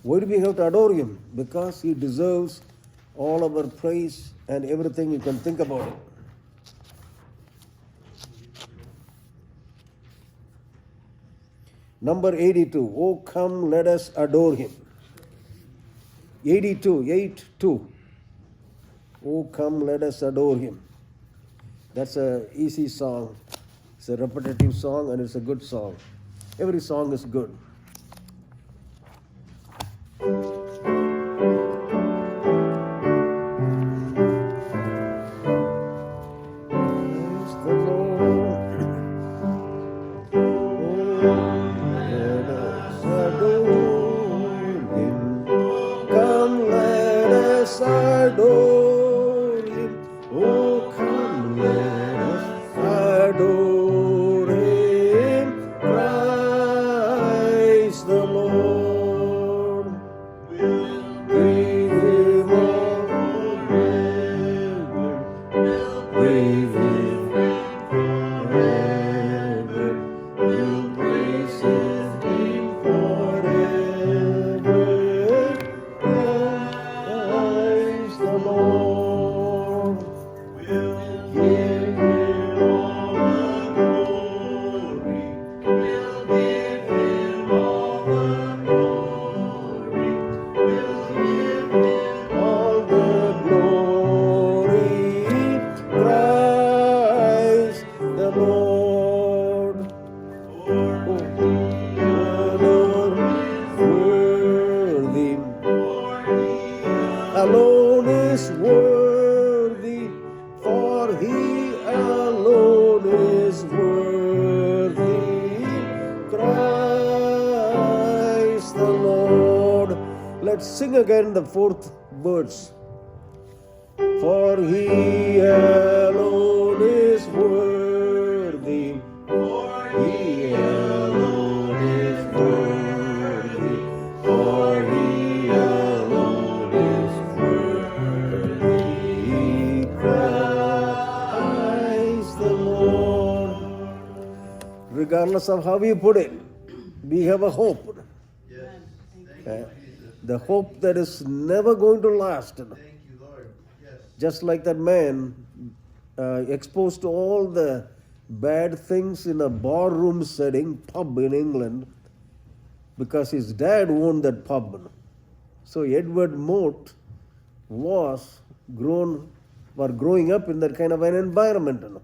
Why do we have to adore him? Because he deserves all our praise and everything you can think about it. Number 82. Oh, come, let us adore him. 82, 8-2. Oh, come, let us adore him. That's an easy song. It's a repetitive song and it's a good song. Every song is good. Alone is worthy, for he alone is worthy. Christ the Lord. Let's sing again the fourth verse. For he alone is worthy. For he alone is worthy. For he alone is worthy. Christ the Lord. Regardless of how we put it, we have a hope. The hope that is never going to last. Just like that man exposed to all the bad things in a barroom setting, pub in England, because his dad owned that pub. So Edward Mote was growing up in that kind of an environment.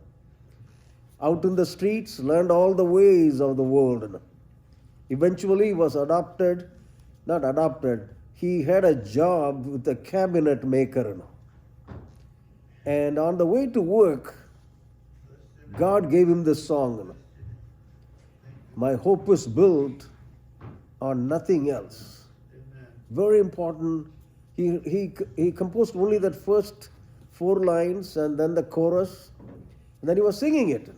Out in the streets, learned all the ways of the world. Eventually he was he had a job with a cabinet maker. And on the way to work, God gave him this song. My hope is built on nothing else. Very important. He composed only that first 4 lines and then the chorus. And then he was singing it.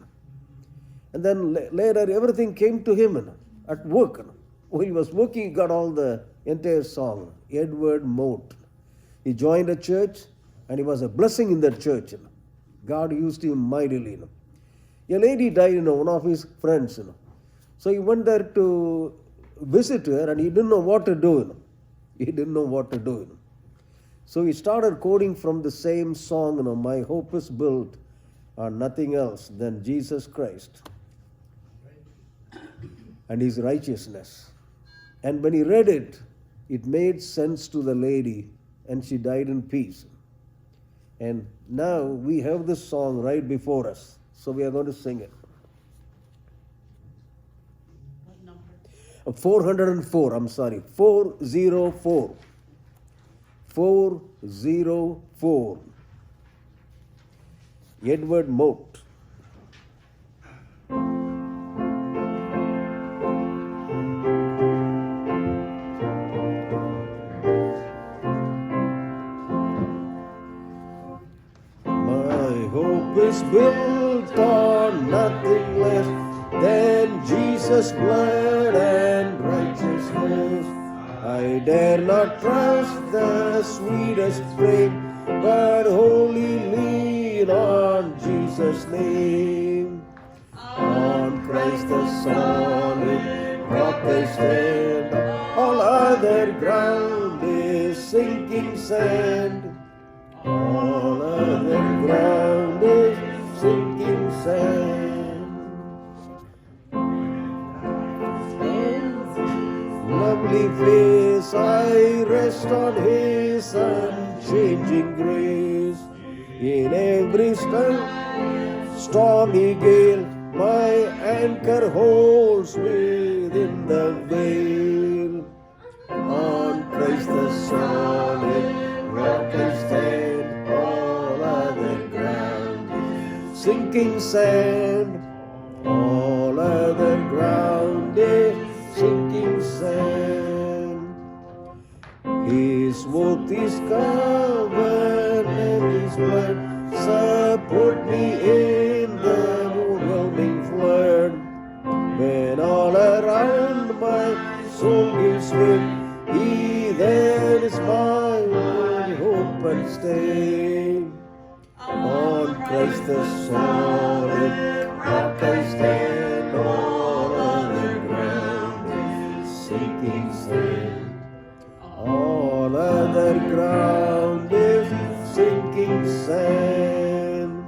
And then later everything came to him at work. While he was working, he got all the entire song. Edward Mote. He joined a church. And he was a blessing in that church. God used him mightily. A lady died, one of his friends. So he went there to visit her and he didn't know what to do. He didn't know what to do. So he started quoting from the same song, my hope is built on nothing else than Jesus Christ and his righteousness. And when he read it, it made sense to the lady and she died in peace. And now we have this song right before us. So we are going to sing it. What number? 404, I'm sorry. 404. 404. Edward Mote. Is built on nothing less than Jesus' blood and righteousness. I dare not trust the sweetest frame, but wholly lean on Jesus' name. On Christ the solid rock I stand, all other other ground is sinking sand. All other ground is sinking sand. Lovely face, I rest on His unchanging grace. In every stormy gale, my anchor holds within the veil. On Christ the solid rock I stand, all other ground is sinking sand. All other ground is sinking sand. His oath is covered and His blood support me in the overwhelming flood. When all around my soul gives way, He then is my only hope and stay. On Christ the solid rock I stand, all other ground is sinking sand. All other ground is sinking sand.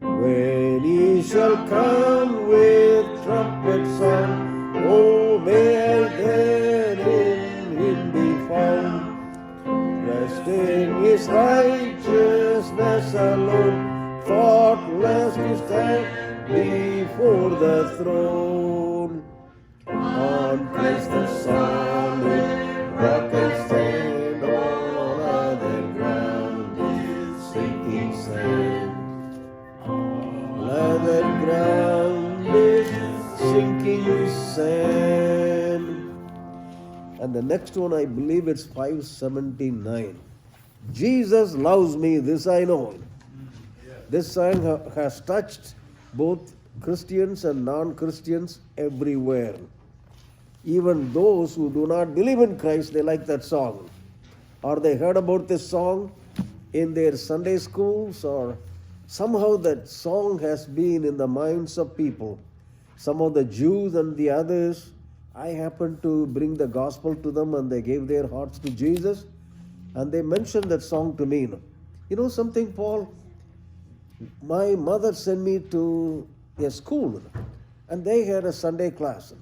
When He shall come with trumpet sound, oh, may I then in Him be found, resting His righteousness alone, faultless to stand before the throne. On Christ the solid rock I stand, all other ground is sinking sand. All other ground is sinking sand. And the next one, I believe it's 579. Jesus loves me, this I know. This song has touched both Christians and non-Christians everywhere. Even those who do not believe in Christ, they like that song. Or they heard about this song in their Sunday schools, or somehow that song has been in the minds of people. Some of the Jews and the others, I happened to bring the gospel to them and they gave their hearts to Jesus. And they mentioned that song to me. You know something, Paul? My mother sent me to a school and they had a Sunday class.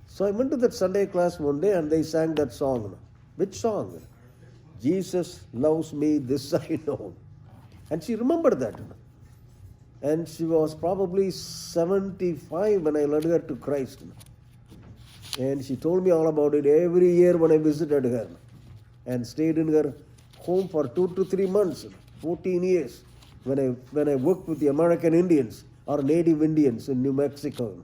So I went to that Sunday class one day and they sang that song. Which song? Jesus loves me, this I know. And she remembered that. And she was probably 75 when I led her to Christ. And she told me all about it every year when I visited her and stayed in her home for 2 to 3 months, 14 years, when I worked with the American Indians or Native Indians in New Mexico.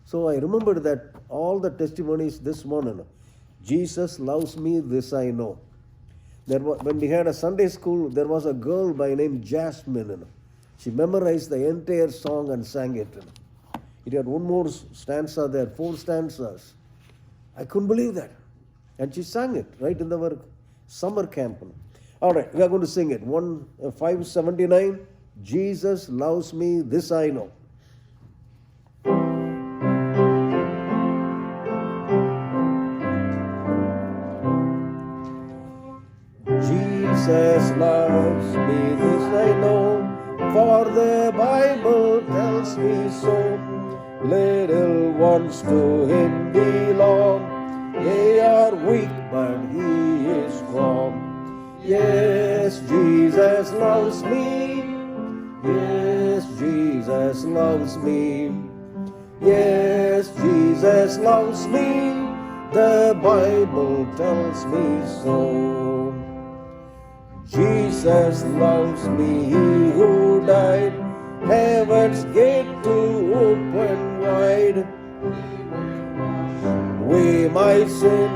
So I remembered that all the testimonies this morning. Jesus loves me, this I know. When we had a Sunday school, there was a girl by name Jasmine. She memorized the entire song and sang it. It had one more stanza there, 4 stanzas. I couldn't believe that. And she sang it right in our summer camp. All right, we are going to sing it. 579, Jesus loves me, this I know. Jesus loves me, this I know, for the Bible tells me so. Little ones to Him belong, they are weak but He is strong. Yes, Jesus loves me, yes, Jesus loves me, yes, Jesus loves me, the Bible tells me so. Jesus loves me, He who died, heaven's gate to open wide. We might sin,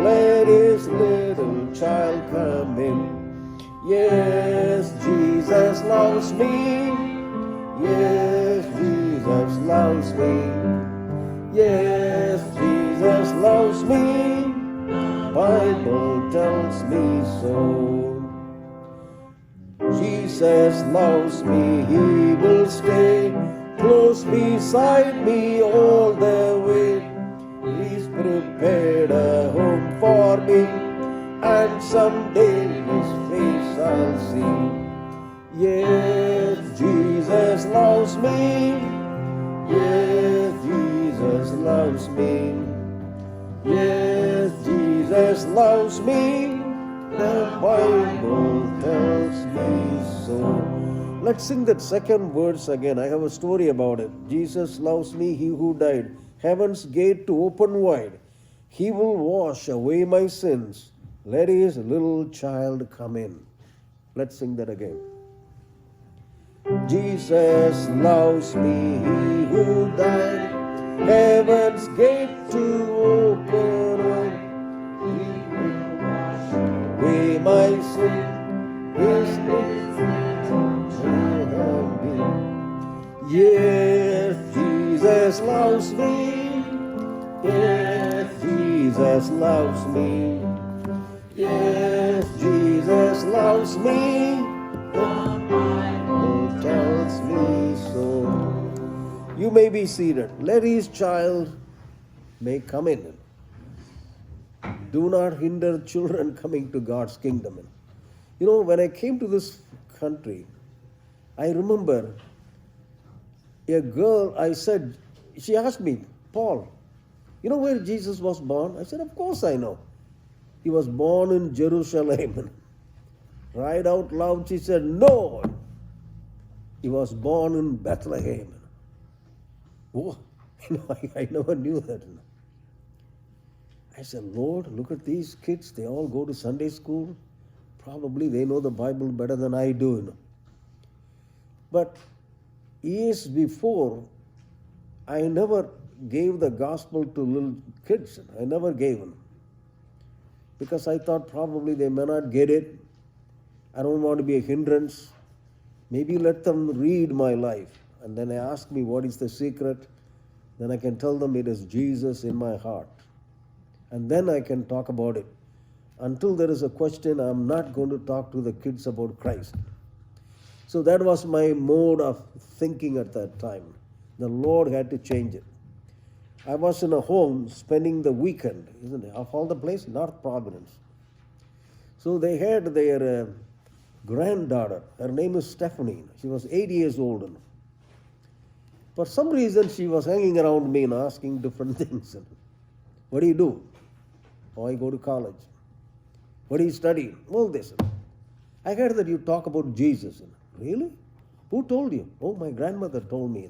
let His little child come in. Yes, Jesus loves me, yes, Jesus loves me, yes, Jesus loves me, Bible tells me so. Jesus loves me, He will stay close beside me all the way. He's prepared a home for me, and someday His face I'll see. Yes, Jesus loves me. Yes, Jesus loves me. Yes, Jesus loves me. The Bible tells me so. Let's sing that second verse again. I have a story about it. Jesus loves me, He who died. Heaven's gate to open wide. He will wash away my sins. Let His little child come in. Let's sing that again. Jesus loves me, He who died. Heaven's gate to open wide. He will wash away my sin. His yes, Jesus loves me. Yes, Jesus loves me. Yes, Jesus loves me. The Bible tells me so. You may be seated. Let His child may come in. Do not hinder children coming to God's kingdom. You know, when I came to this country, I remember a girl, I said, she asked me, Paul, you know where Jesus was born? I said, of course I know. He was born in Jerusalem. Right out loud, she said, no. He was born in Bethlehem. Oh, I never knew that. I said, Lord, look at these kids. They all go to Sunday school. Probably they know the Bible better than I do. But years before, I never gave the gospel to little kids. I never gave them. Because I thought probably they may not get it. I don't want to be a hindrance. Maybe let them read my life. And then they ask me what is the secret. Then I can tell them it is Jesus in my heart. And then I can talk about it. Until there is a question, I'm not going to talk to the kids about Christ. So that was my mode of thinking at that time. The Lord had to change it. I was in a home spending the weekend, isn't it? Of all the place, North Providence. So they had their granddaughter. Her name is Stephanie. She was 8 years old. For some reason, she was hanging around me and asking different things. What do you do? Oh, I go to college. What do you study? All this. I heard that you talk about Jesus. Really? Who told you? Oh, my grandmother told me.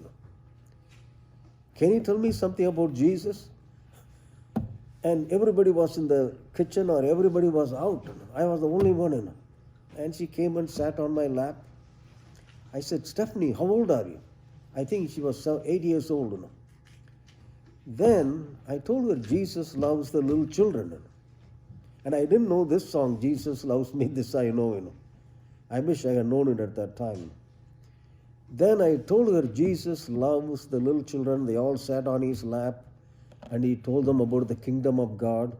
Can you tell me something about Jesus? And everybody was in the kitchen or everybody was out. I was the only one. And she came and sat on my lap. I said, Stephanie, how old are you? I think she was 8 years old. Then I told her Jesus loves the little children. And I didn't know this song, Jesus loves me, this I know. I wish I had known it at that time. Then I told her Jesus loves the little children. They all sat on his lap. And he told them about the kingdom of God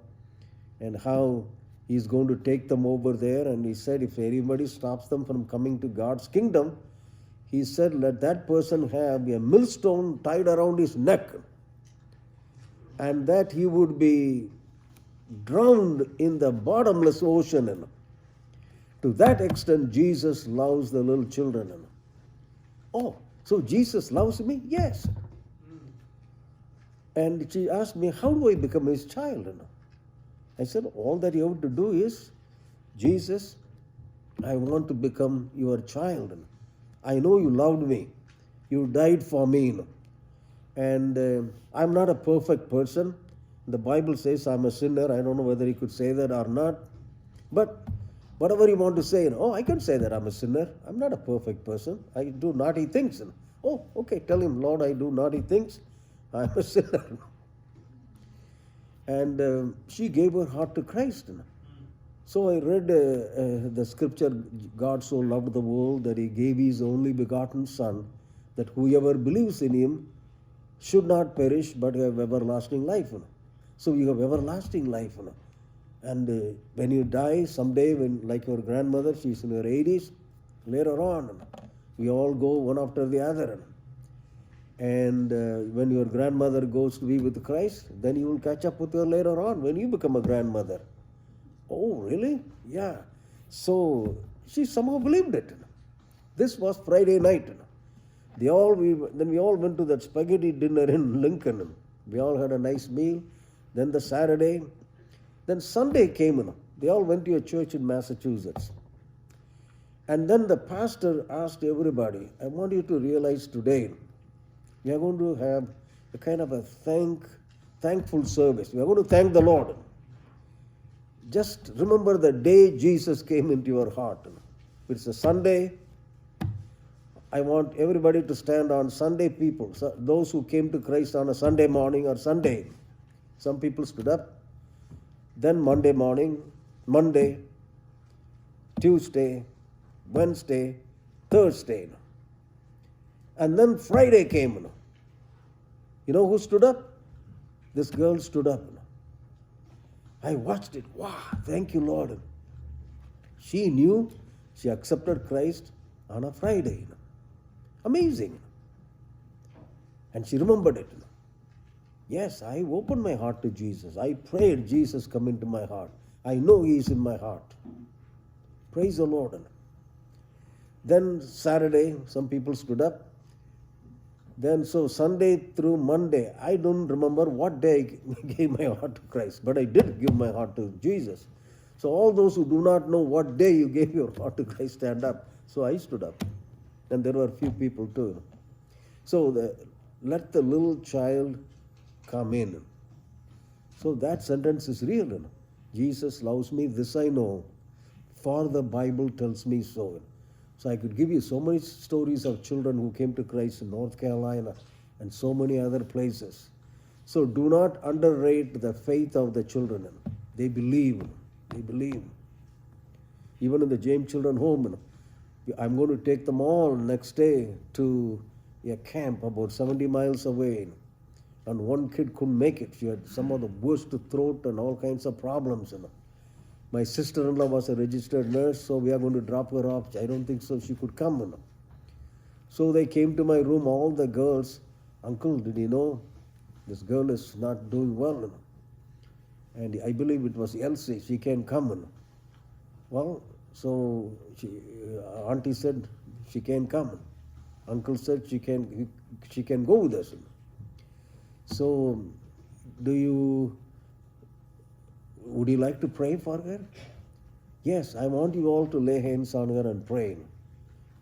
and how he's going to take them over there. And he said if anybody stops them from coming to God's kingdom, he said let that person have a millstone tied around his neck. And that he would be drowned in the bottomless ocean. To that extent, Jesus loves the little children. Oh, so Jesus loves me? Yes. And she asked me, how do I become his child? I said, all that you have to do is, Jesus, I want to become your child. I know you loved me. You died for me. And I'm not a perfect person. The Bible says I'm a sinner. I don't know whether he could say that or not. But whatever you want to say, oh, I can say that I'm a sinner. I'm not a perfect person. I do naughty things. Oh, okay, tell him, Lord, I do naughty things. I'm a sinner. And she gave her heart to Christ. So I read the scripture, God so loved the world that he gave his only begotten Son, that whoever believes in him should not perish but have everlasting life. So you have everlasting life. And when you die someday, when like your grandmother, she's in her 80s, later on, we all go one after the other. And when your grandmother goes to be with Christ, then you will catch up with her later on when you become a grandmother. Oh, really? Yeah. So she somehow believed it. This was Friday night. Then we all went to that spaghetti dinner in Lincoln. We all had a nice meal. Then the Saturday. Then Sunday came. They all went to a church in Massachusetts. And then the pastor asked everybody, I want you to realize today, we are going to have a kind of a thankful service. We are going to thank the Lord. Just remember the day Jesus came into your heart. If it's a Sunday, I want everybody to stand on Sunday people, so those who came to Christ on a Sunday morning or Sunday. Some people stood up. Then Monday morning, Monday, Tuesday, Wednesday, Thursday. And then Friday came. You know who stood up? This girl stood up. I watched it. Wow, thank you, Lord. She knew she accepted Christ on a Friday. Amazing. And she remembered it. Yes, I opened my heart to Jesus. I prayed, Jesus, come into my heart. I know He is in my heart. Praise the Lord. Then Saturday, some people stood up. Then so Sunday through Monday, I don't remember what day I gave my heart to Christ, but I did give my heart to Jesus. So all those who do not know what day you gave your heart to Christ, stand up. So I stood up. And there were a few people too. So let the little child come in. So that sentence is real. Jesus loves me, this I know, for the Bible tells me so. So I could give you so many stories of children who came to Christ in North Carolina and so many other places. So do not underrate the faith of the children. They believe. They believe. Even in the James Children Home, I'm going to take them all next day to a camp about 70 miles away. And one kid couldn't make it. She had some of the worst throat and all kinds of problems. My sister-in-law was a registered nurse, so we are going to drop her off. I don't think so she could come. So they came to my room, all the girls. Uncle, did you know this girl is not doing well? And I believe it was Elsie. She can come. Well, so auntie said she can come. Uncle said she can go with us. So would you like to pray for her? Yes, I want you all to lay hands on her and pray.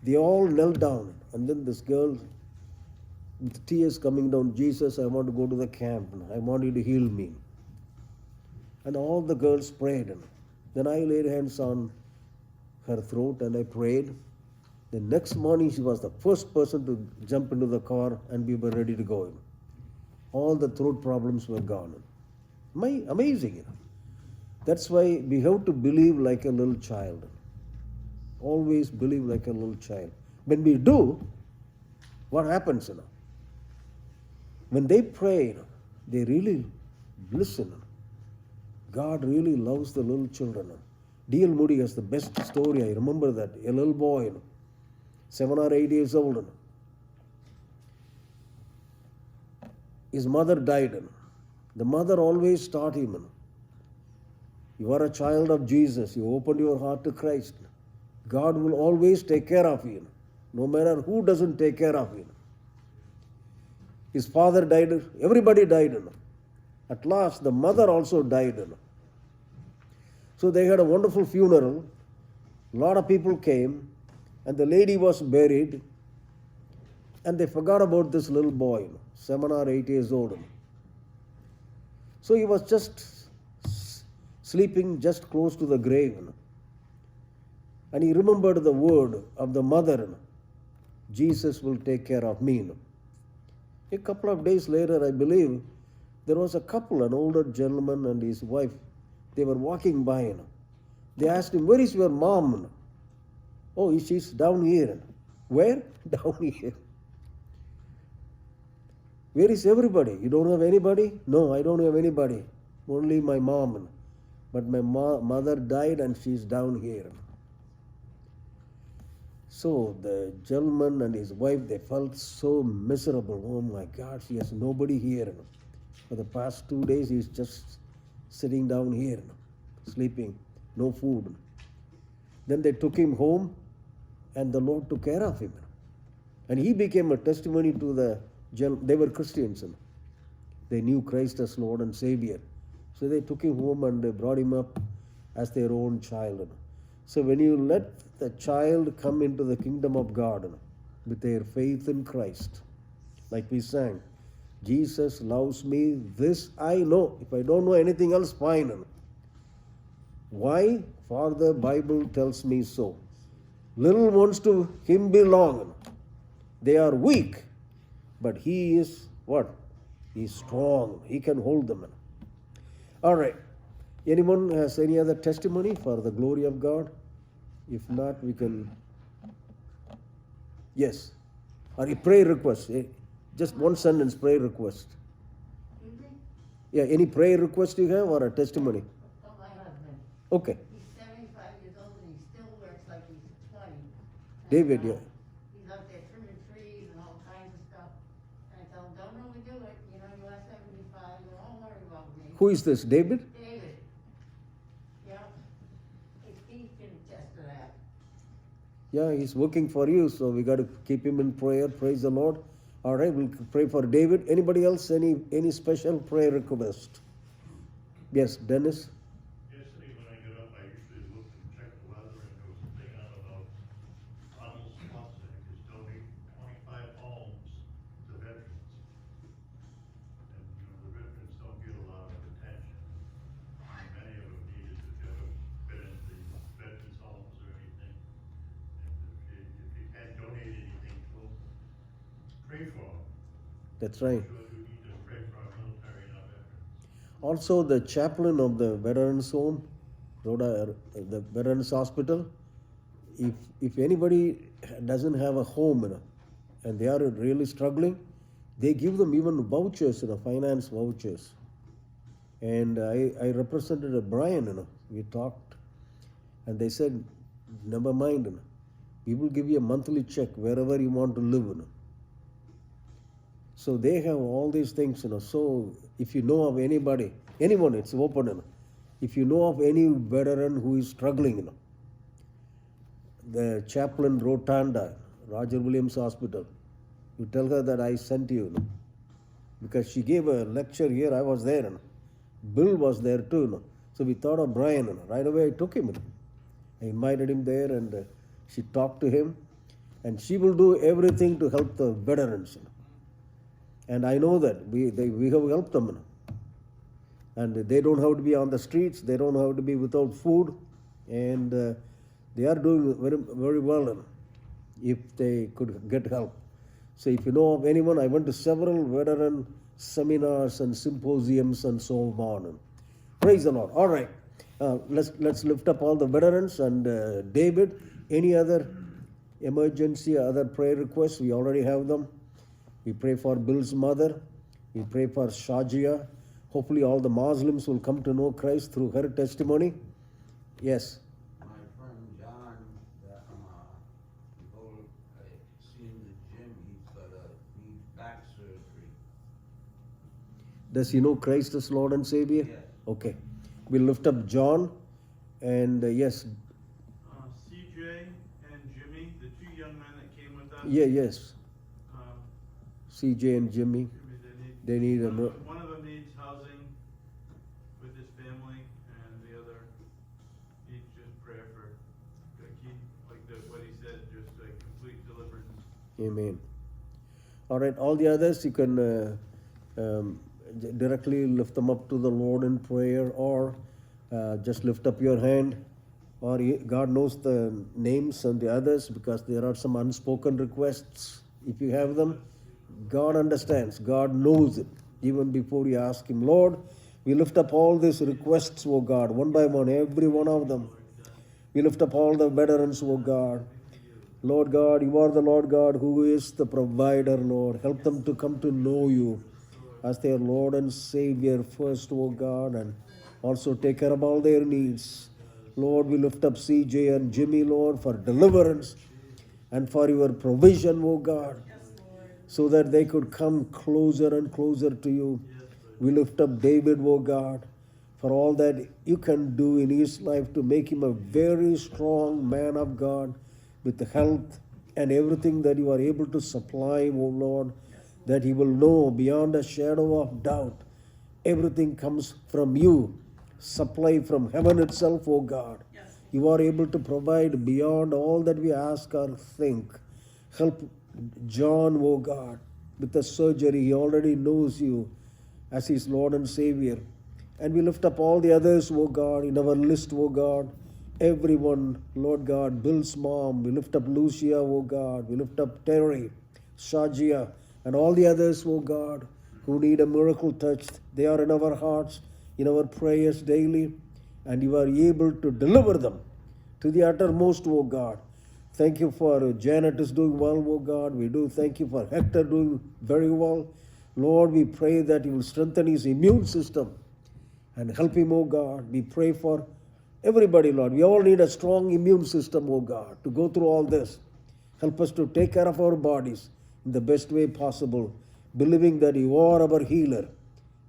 They all knelt down, and then this girl, with tears coming down, Jesus, I want to go to the camp. I want you to heal me. And all the girls prayed. Then I laid hands on her throat and I prayed. The next morning she was the first person to jump into the car and we were ready to go. All the throat problems were gone. Amazing. That's why we have to believe like a little child. Always believe like a little child. When we do, what happens? When they pray, they really listen. God really loves the little children. D.L. Moody has the best story. I remember that. A little boy, 7 or 8 years old. His mother died. The mother always taught him, you are a child of Jesus. You opened your heart to Christ. God will always take care of you, no matter who doesn't take care of you. His father died. Everybody died. At last, the mother also died. So they had a wonderful funeral. A lot of people came, and the lady was buried, and they forgot about this little boy, 7 or 8 years old. So he was just sleeping just close to the grave. And he remembered the word of the mother, Jesus will take care of me. A couple of days later, I believe, there was a couple, an older gentleman and his wife. They were walking by. They asked him, where is your mom? Oh, she's down here. Where? Down here. Where is everybody? You don't have anybody? No, I don't have anybody. Only my mom. But my mother died and she's down here. So the gentleman and his wife, they felt so miserable. Oh my God, he has nobody here. For the past 2 days, he's just sitting down here, sleeping, no food. Then they took him home, and the Lord took care of him. And he became a testimony to the they were Christians. They knew Christ as Lord and Savior. So they took him home and they brought him up as their own child. So when you let the child come into the kingdom of God with their faith in Christ, like we sang, Jesus loves me, this I know. If I don't know anything else, fine. Why? For the Bible tells me so. Little ones to him belong. They are weak, but he is what? He's strong. He can hold them. All right. Anyone has any other testimony for the glory of God? If not, we can. Yes. Or a prayer request. Just one sentence prayer request. Yeah, any prayer request you have or a testimony? Oh, my husband. Okay. He's 75 years old and he still works like he's 20. David, And, yeah. He's out there trimming trees and all kinds of stuff. And I tell him, don't overdo it. You know, you are 75. You don't worry about me. Who is this? David? David. Yeah. He can attest to that. Yeah, he's working for you, so we got to keep him in prayer. Praise the Lord. All right, we'll pray for David. Anybody else? Any special prayer request? Yes, Dennis. Yesterday when I get up, I usually look and check the weather, and there was a thing out about Arnold Schwarzenegger is donating 25 homes to veterans. And, the veterans don't get a lot of attention. Many of them need it if you ever been in the veterans homes or anything. And if you can't donate anything to them, pray for them. That's right. Sure we need to pray for our military and our veterans. Also, the chaplain of the Veterans Home, the Veterans Hospital, if anybody doesn't have a home, and they are really struggling, they give them even vouchers, finance vouchers. And I represented a Brian, we talked, and they said, never mind, we will give you a monthly check wherever you want to live. So they have all these things, So if you know of anybody, anyone, it's open. If you know of any veteran who is struggling, the chaplain Rotanda, Roger Williams Hospital, you tell her that I sent you, because she gave a lecture here. I was there, Bill was there too. So we thought of Brian. Right away I took him. I invited him there, and she talked to him, and she will do everything to help the veterans. And I know that we have helped them. And they don't have to be on the streets. They don't have to be without food. And they are doing very, very well if they could get help. So if you know of anyone, I went to several veteran seminars and symposiums and so on. Praise the Lord. All right. Let's lift up all the veterans. And David, any other emergency, other prayer requests? We already have them. We pray for Bill's mother. We pray for Shajia. Hopefully all the Muslims will come to know Christ through her testimony. Yes. My friend John, see in the gym, needs back surgery. Does he know Christ as Lord and Savior? Yes. Okay. We'll lift up John. And yes. CJ and Jimmy, the two young men that came with us. Yes. Um, CJ and Jimmy. They need a. One of them needs housing with his family, and the other needs just prayer for, what he said, just like complete deliverance. Amen. All right. All the others, you can directly lift them up to the Lord in prayer, or just lift up your hand. Or God knows the names and the others, because there are some unspoken requests. If you have them, God understands. God knows it. Even before you ask Him, Lord, we lift up all these requests, O God, one by one, every one of them. We lift up all the veterans, O God. Lord God, you are the Lord God who is the provider, Lord. Help them to come to know you as their Lord and Savior first, O God, and also take care of all their needs. Lord, we lift up CJ and Jimmy, Lord, for deliverance. and for your provision, O God, so that they could come closer and closer to you. We lift up David, O God, for all that you can do in his life to make him a very strong man of God with the health and everything that you are able to supply him, O Lord, that he will know beyond a shadow of doubt everything comes from you, supply from heaven itself, O God. You are able to provide beyond all that we ask or think. Help John, O God, with the surgery. He already knows you as his Lord and Savior. And we lift up all the others, O God, in our list, O God. Everyone, Lord God, Bill's mom. We lift up Lucia, O God. We lift up Terry, Shajia, and all the others, O God, who need a miracle touched. They are in our hearts, in our prayers daily, and you are able to deliver them to the uttermost, O God. Thank you for Janet is doing well, O God. We do thank you for Hector doing very well. Lord, we pray that you will strengthen his immune system and help him, O God. We pray for everybody, Lord. We all need a strong immune system, O God, to go through all this. Help us to take care of our bodies in the best way possible, believing that you are our healer.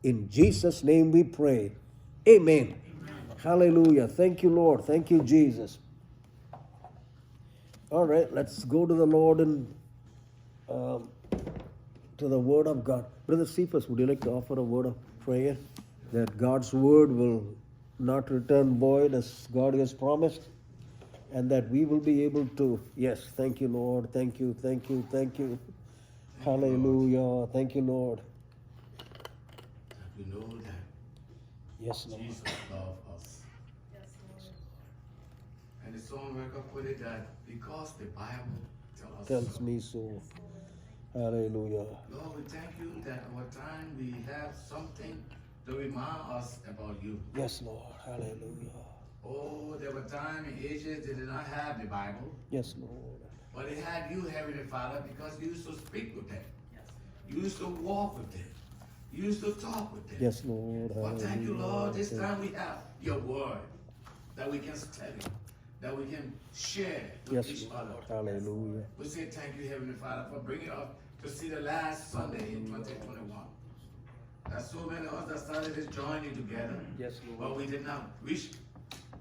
In Jesus' name we pray. Amen. Hallelujah. Thank you, Lord. Thank you, Jesus. All right, let's go to the Lord and to the Word of God. Brother Cephas, would you like to offer a word of prayer that God's Word will not return void as God has promised, and that we will be able to, yes, thank you, Lord. Thank you, thank you, thank you. Hallelujah. Thank you, Lord. We know that Yes, Lord. Jesus loved us. And the songwriter put it that because the Bible Tells so. me so. Hallelujah. Lord, we thank you that our time we have something to remind us about you. Yes, Lord. Hallelujah. Oh, there were times in ages they did not have the Bible, Yes, Lord. but they had you, Heavenly Father, because you used to speak with them. You used to walk with them. You used to talk with them. Yes, Lord. But thank you, Lord, this Hallelujah. time we have your word that we can study, that we can share with Yes, each Lord. other. Hallelujah. We say thank you, Heavenly Father, for bringing us to see the last Sunday in 2021. There's so many of us that started this journey together, Yes, but we did not reach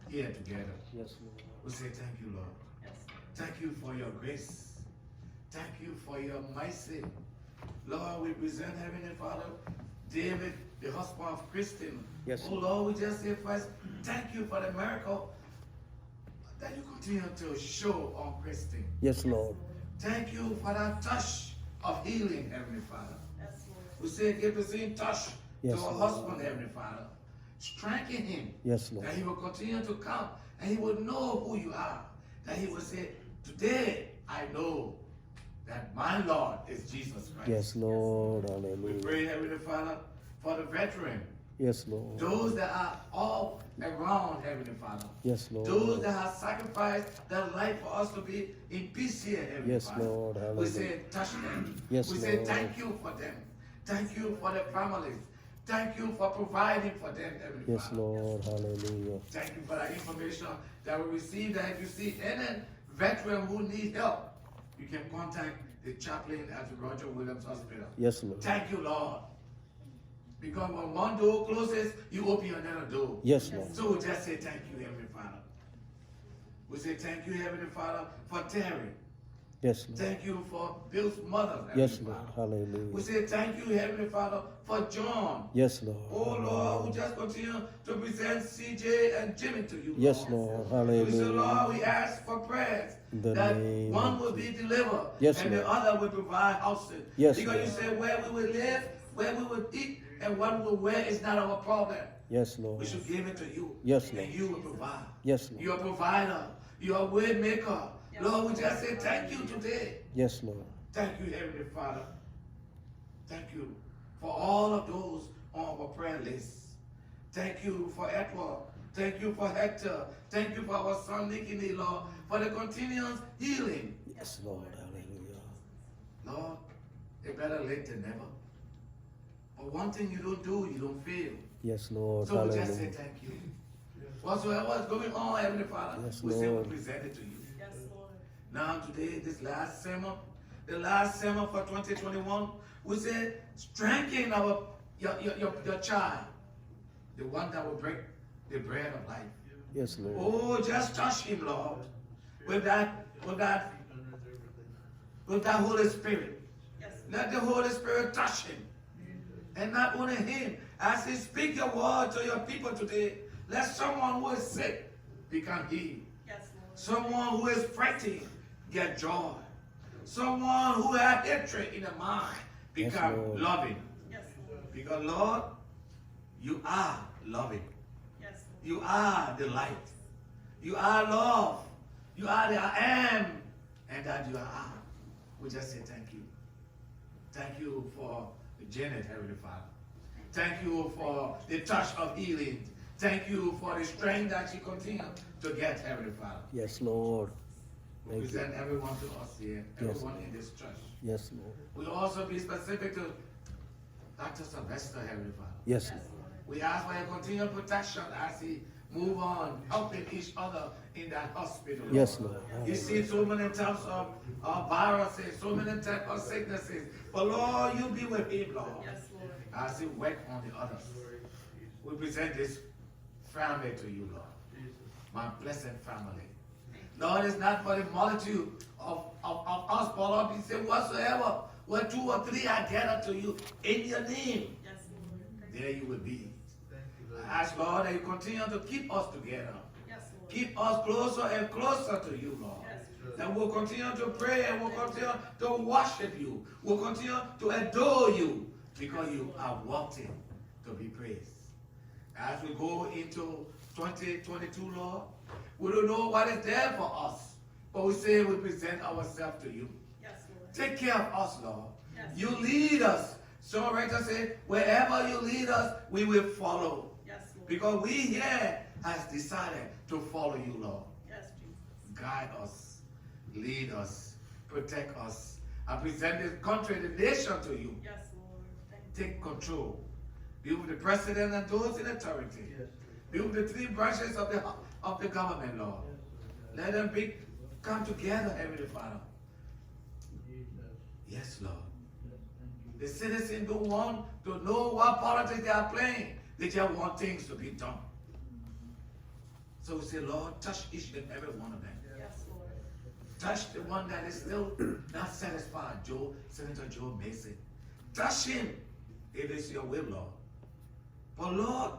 here together. Yes, Lord. We say thank you, Lord. Thank you for your grace. Thank you for your mercy. Lord, we present Heavenly Father, David, the husband of Christine. Yes. Oh Lord, we just say first, thank you for the miracle that you continue to show on Christine. Yes, Lord. Thank you for that touch of healing, Heavenly Father. We say give the same touch Yes, to our Lord. husband, Heavenly Father. Strengthen him. Yes, Lord. That he will continue to come and he will know who you are. That he will say, today I know that my Lord is Jesus Christ. Yes, Lord. We Hallelujah. pray, Heavenly Father, for the veteran. Yes, Lord. Those that are all around, Heavenly Father. Yes, Lord. Those that have sacrificed their life for us to be in peace here, Heavenly Yes, Father. Lord. We Hallelujah. say, touch them. Yes, we say, Lord. thank you for them. Thank you for their families. Thank you for providing for them, Heavenly Yes, Father. Lord. Hallelujah. Thank you for that information that we received. That if you see any veteran who needs help, you can contact the chaplain at the Roger Williams Hospital. Yes, Lord. Thank you, Lord. Because when one door closes, you open another door. Yes, Lord. So we just say thank you, Heavenly Father. We say thank you, Heavenly Father, for Terry. Yes, Lord. Thank you for Bill's mother, Heavenly Yes, Lord. Father. We Hallelujah. say thank you, Heavenly Father, for John. Yes, Lord. Oh Lord, we just continue to present CJ and Jimmy to you. Yes, Lord. We say, Hallelujah. Lord, we ask for prayers In the that name one of will be delivered Yes, and Lord. the other will provide housing. Yes, because Lord. you said where we will live, where we will eat, and what we will wear is not our problem. Yes, Lord. We should give it to you. Yes, Lord. And you will provide. Yes, Lord. You're a provider. You're a way maker. Lord, we just say thank you today. Yes, Lord. Thank you, Heavenly Father. Thank you for all of those on our prayer list. Thank you for Edward. Thank you for Hector. Thank you for our son Nicky, Lord, for the continuous healing. Yes, Lord. Hallelujah. Lord, it's better late than never. But one thing you don't do, you don't fail. Yes, Lord. So we just say Hallelujah. thank you. Whatsoever is going on, Heavenly Father, Yes, we say we Lord. present it to you. Now today, this last sermon, the last sermon for 2021, we say, strengthen your child, the one that will break the bread of life. Yes, Lord. Oh, just touch him, Lord, with that Holy Spirit. Let the Holy Spirit touch him. And not only him, as he speak your word to your people today, let someone who is sick become healed. Someone who is fretting get joy. Someone who has hatred in the mind become Lord. loving. Because Lord, you are loving. You are the light. You are love. You are the I am, and that you are. We just say thank you. Thank you for Janet, Heavenly Father. Thank you for the touch of healing. Thank you for the strength that she continues to get, Heavenly Father. Yes, Lord. We Thank you. present everyone to us here, Yes. everyone in this church. Yes, Lord. We also be specific to Dr. Sylvester, Heavenly Father. Yes, Lord. We ask for your continued protection as he move on, helping each other in that hospital. Yes, Lord. You see so many types of viruses, so many types of sicknesses. But Lord, you be with him, Lord. As he work on the others. We present this family to you, Lord. My blessed family. Lord, it's not for the multitude of us, but Lord, we say whatsoever, where 2 or 3 are gathered to you in your name, there you will be. I ask, Lord, that you continue to keep us together. Keep us closer and closer to you, Lord. That we'll continue to pray and we'll continue to worship you. We'll continue to adore you because you are worthy to be praised. As we go into 2022, Lord, we don't know what is there for us, but we say we present ourselves to you. Take care of us, Lord. You lead us. So right to say, wherever you lead us, we will follow. Because we here has decided to follow you, Lord. Guide us, lead us, protect us. I present this country, the nation to you. Take control. Be with the president and those in authority. Be with the 3 branches of the government, Lord. Let them come together, Heavenly Father. Yes, Lord. The citizens don't want to know what politics they are playing. They just want things to be done. So we say, Lord, touch each and every one of them. Touch the one that is still not satisfied, Senator Joe Mason. Touch him if it's your will, Lord. But Lord,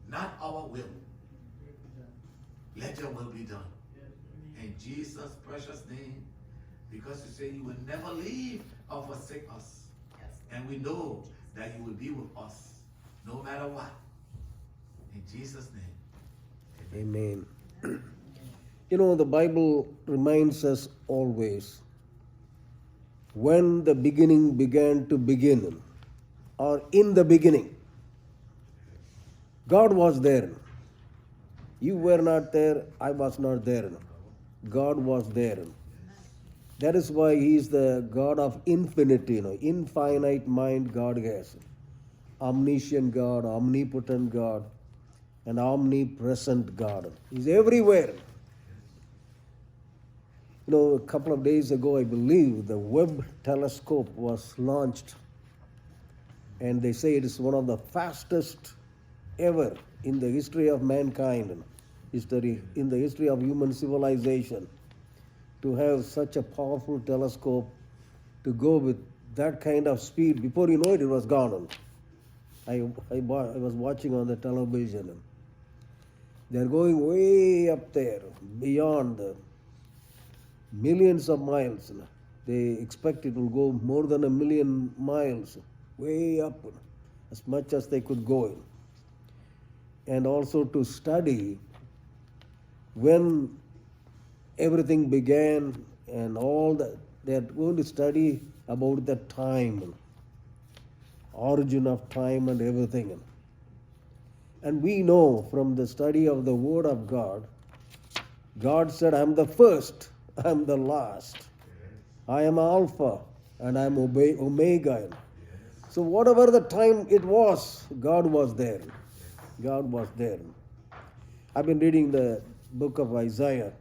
not our will. Let your will be done. In Jesus' precious name, because you say you will never leave or forsake us. And we know that you will be with us no matter what. In Jesus' name. Amen. You know, the Bible reminds us always when the beginning began to begin, or in the beginning, God was there. You were not there, I was not there. God was there. That is why He is the God of infinity, infinite mind God has. Omniscient God, omnipotent God, and omnipresent God. He's everywhere. You know, a couple of days ago, I believe, the Webb telescope was launched. And they say it is one of the fastest ever in the history of mankind, in the history of human civilization, to have such a powerful telescope to go with that kind of speed. Before you know it, it was gone. I was watching on the television. They're going way up there, beyond the millions of miles. They expect it will go more than 1 million miles, way up, as much as they could go. And also to study when everything began and all that. They are going to study about the time, origin of time and everything. And we know from the study of the Word of God, God said, I'm the first, I'm the last. I am Alpha and I'm Omega. So whatever the time it was, God was there. God was there. I've been reading the book of Isaiah.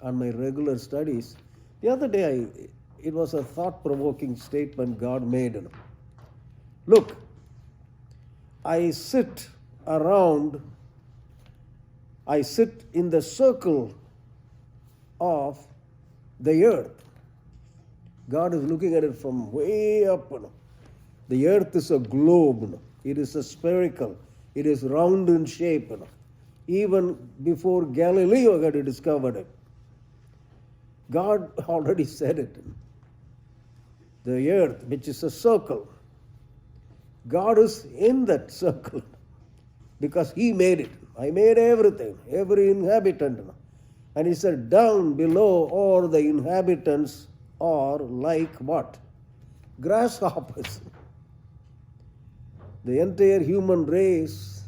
on my regular studies. The other day, it was a thought-provoking statement God made. Look, I sit in the circle of the earth. God is looking at it from way up. The earth is a globe. It is a spherical. It is round in shape. Even before Galileo had discovered it, God already said it. The earth, which is a circle, God is in that circle because He made it. I made everything, every inhabitant. And He said, down below all the inhabitants are like what? Grasshoppers. The entire human race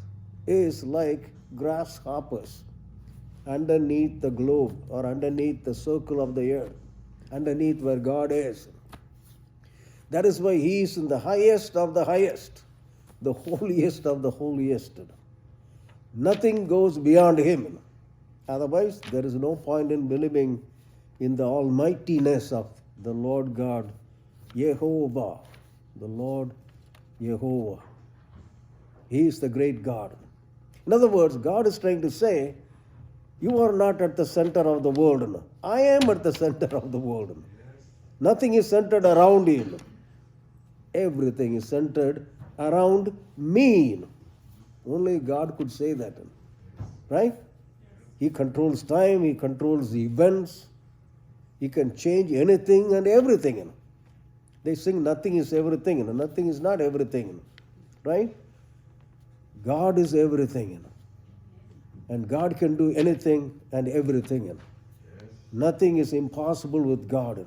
is like grasshoppers underneath the globe or underneath the circle of the earth, underneath where God is. That is why He is in the highest of the highest, the holiest of the holiest. Nothing goes beyond Him. Otherwise, there is no point in believing in the almightiness of the Lord God, Jehovah, the Lord Jehovah. He is the great God. In other words, God is trying to say, you are not at the center of the world. I am at the center of the world. Nothing is centered around you. Everything is centered around me. Only God could say that. Right? He controls time, He controls the events. He can change anything and everything. They sing nothing is everything. Nothing is not everything. Right? God is everything. And God can do anything and everything. Nothing is impossible with God.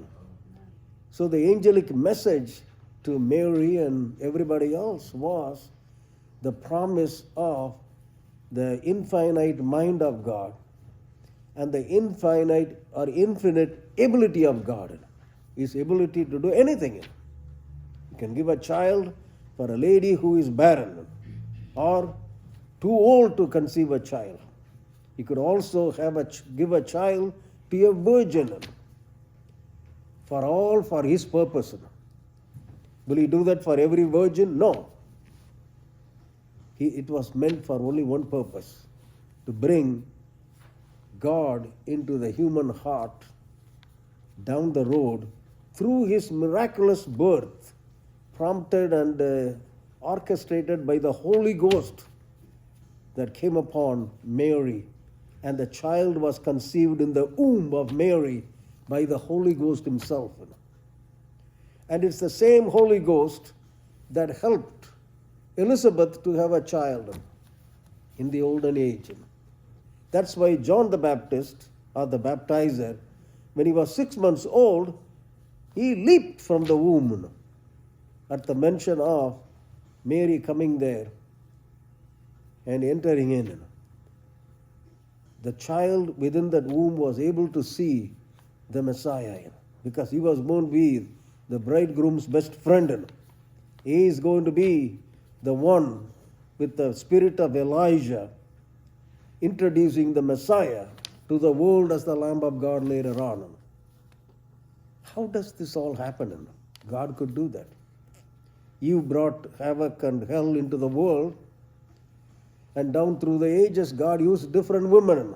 So the angelic message to Mary and everybody else was the promise of the infinite mind of God and the infinite or infinite ability of God. His ability to do anything. You can give a child for a lady who is barren or too old to conceive a child. He could also give a child to a virgin for His purpose. Will He do that for every virgin? No. It was meant for only one purpose, to bring God into the human heart down the road through His miraculous birth, prompted and orchestrated by the Holy Ghost that came upon Mary. And the child was conceived in the womb of Mary by the Holy Ghost Himself. And it's the same Holy Ghost that helped Elizabeth to have a child in the olden age. That's why John the Baptist, or the baptizer, when he was 6 months old, he leaped from the womb at the mention of Mary coming there and entering in. The child within that womb was able to see the Messiah because he was born with the bridegroom's best friend. He is going to be the one with the spirit of Elijah introducing the Messiah to the world as the Lamb of God later on. How does this all happen? God could do that. You brought havoc and hell into the world, and down through the ages, God used different women,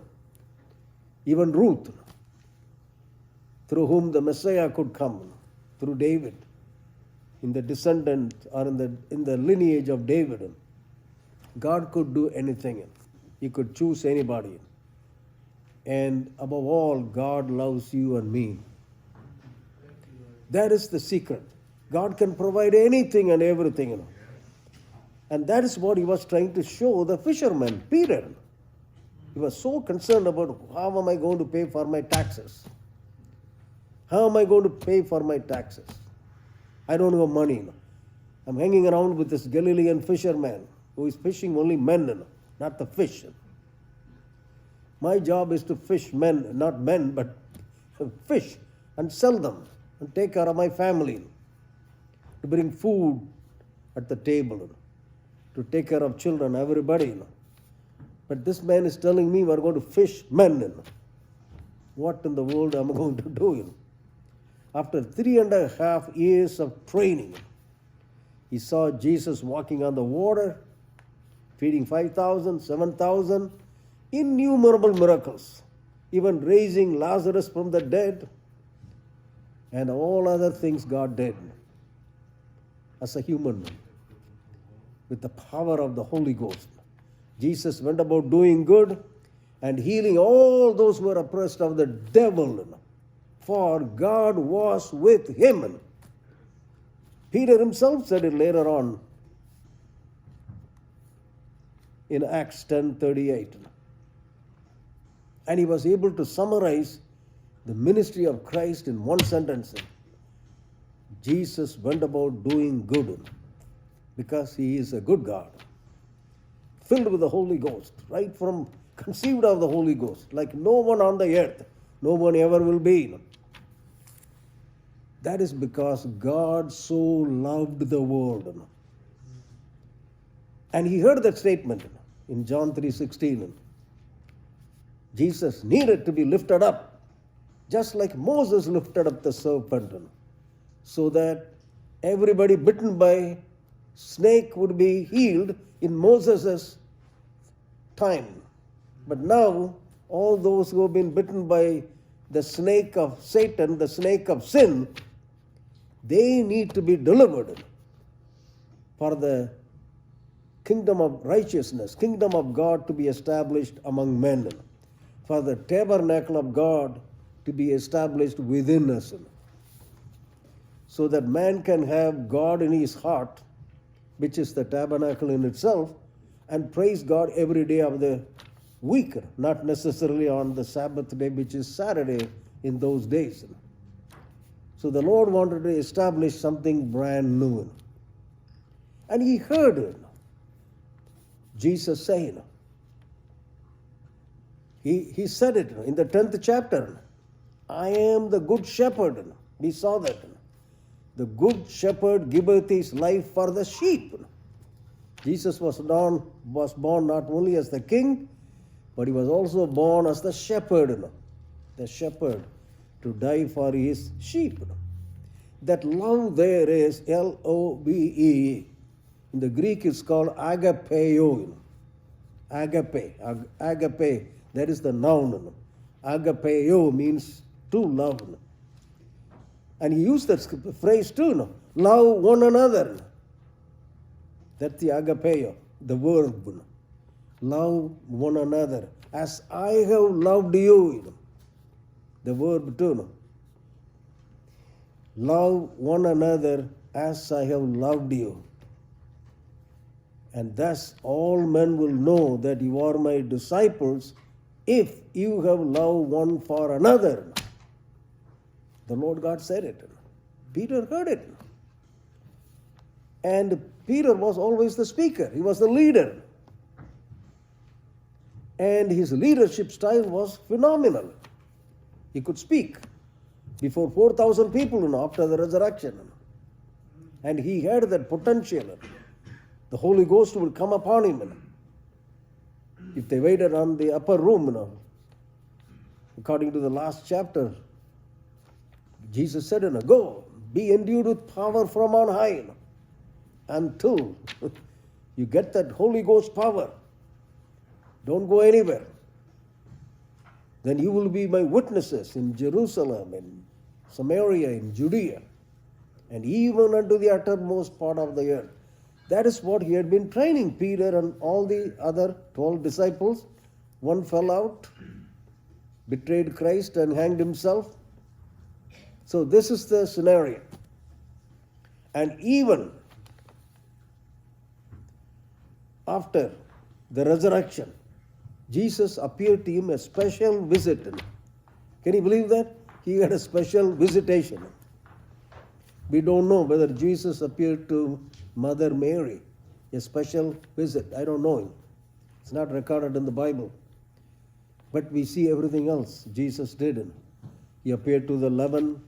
even Ruth, through whom the Messiah could come, through David, in the descendant or in the lineage of David. God could do anything. He could choose anybody. And above all, God loves you and me. That is the secret. God can provide anything and everything. And that is what He was trying to show the fisherman, Peter. He was so concerned about how am I going to pay for my taxes? How am I going to pay for my taxes? I don't have money. I'm hanging around with this Galilean fisherman who is fishing only men, not the fish. My job is to fish men, not men, but fish and sell them and take care of my family, to bring food at the table, to take care of children, everybody. But this man is telling me we're going to fish men. what in the world am I going to do? After 3.5 years of training, he saw Jesus walking on the water, feeding 5,000, 7,000, innumerable miracles, even raising Lazarus from the dead, and all other things God did as a human with the power of the Holy Ghost. Jesus went about doing good and healing all those who were oppressed of the devil, for God was with him. Peter himself said it later on in Acts 10:38. And he was able to summarize the ministry of Christ in one sentence. Jesus went about doing good because he is a good God, filled with the Holy Ghost, right from conceived of the Holy Ghost, like no one on the earth, no one ever will be. That is because God so loved the world. And he heard that statement in John 3:16. Jesus needed to be lifted up, just like Moses lifted up the serpent, so that everybody bitten by snake would be healed in Moses' time. But now, all those who have been bitten by the snake of Satan, the snake of sin, they need to be delivered for the kingdom of righteousness, kingdom of God to be established among men, for the tabernacle of God to be established within us, so that man can have God in his heart, which is the tabernacle in itself, and praise God every day of the week, not necessarily on the Sabbath day, which is Saturday in those days. So the Lord wanted to establish something brand new. And he heard Jesus saying, he said it in the 10th chapter, I am the good shepherd. We saw that. The good shepherd giveth his life for the sheep. Jesus was born not only as the king, but he was also born as the shepherd to die for his sheep. That love there is L-O-V-E. In the Greek it's called agapeo. Agape, that is the noun. Agapeo means to love. And he used that phrase too, love one another. That's the agapeo, the verb. Love one another. As I have loved you. The verb too. Love one another as I have loved you. And thus all men will know that you are my disciples if you have love one for another. The Lord God said it. Peter heard it. And Peter was always the speaker. He was the leader. And his leadership style was phenomenal. He could speak before 4,000 people after the resurrection. And he had that potential. The Holy Ghost would come upon him. If they waited on the upper room, according to the last chapter, Jesus said, go, be endued with power from on high until you get that Holy Ghost power. Don't go anywhere. Then you will be my witnesses in Jerusalem, in Samaria, in Judea, and even unto the uttermost part of the earth. That is what he had been training Peter and all the other 12 disciples. One fell out, betrayed Christ and hanged himself. So this is the scenario. And even after the resurrection, Jesus appeared to him a special visit. Can you believe that? He had a special visitation. We don't know whether Jesus appeared to Mother Mary, a special visit. I don't know. It's not recorded in the Bible. But we see everything else Jesus did. He appeared to the 11.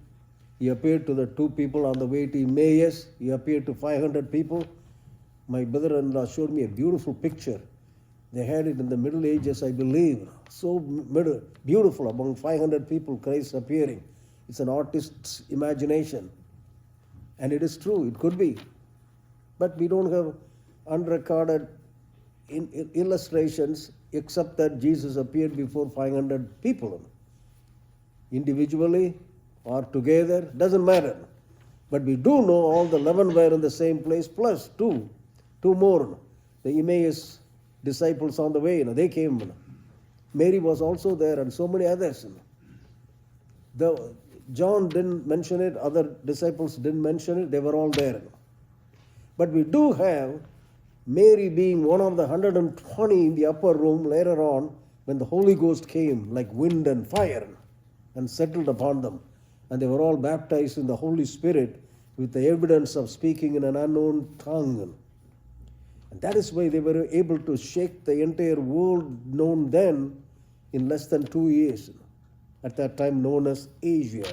He appeared to the 2 people on the way to Emmaus. He appeared to 500 people. My brother-in-law showed me a beautiful picture They had it in the Middle Ages, I believe. So beautiful, among 500 people, Christ appearing. It's an artist's imagination. And it is true, it could be. But we don't have unrecorded illustrations except that Jesus appeared before 500 people. Individually or together, doesn't matter. But we do know all the 11 were in the same place, plus two more. The Emmaus disciples on the way, they came. Mary was also there and so many others. John didn't mention it, other disciples didn't mention it, they were all there. But we do have Mary being one of the 120 in the upper room later on when the Holy Ghost came like wind and fire and settled upon them. And they were all baptized in the Holy Spirit with the evidence of speaking in an unknown tongue. And that is why they were able to shake the entire world known then in less than 2 years, at that time known as Asia.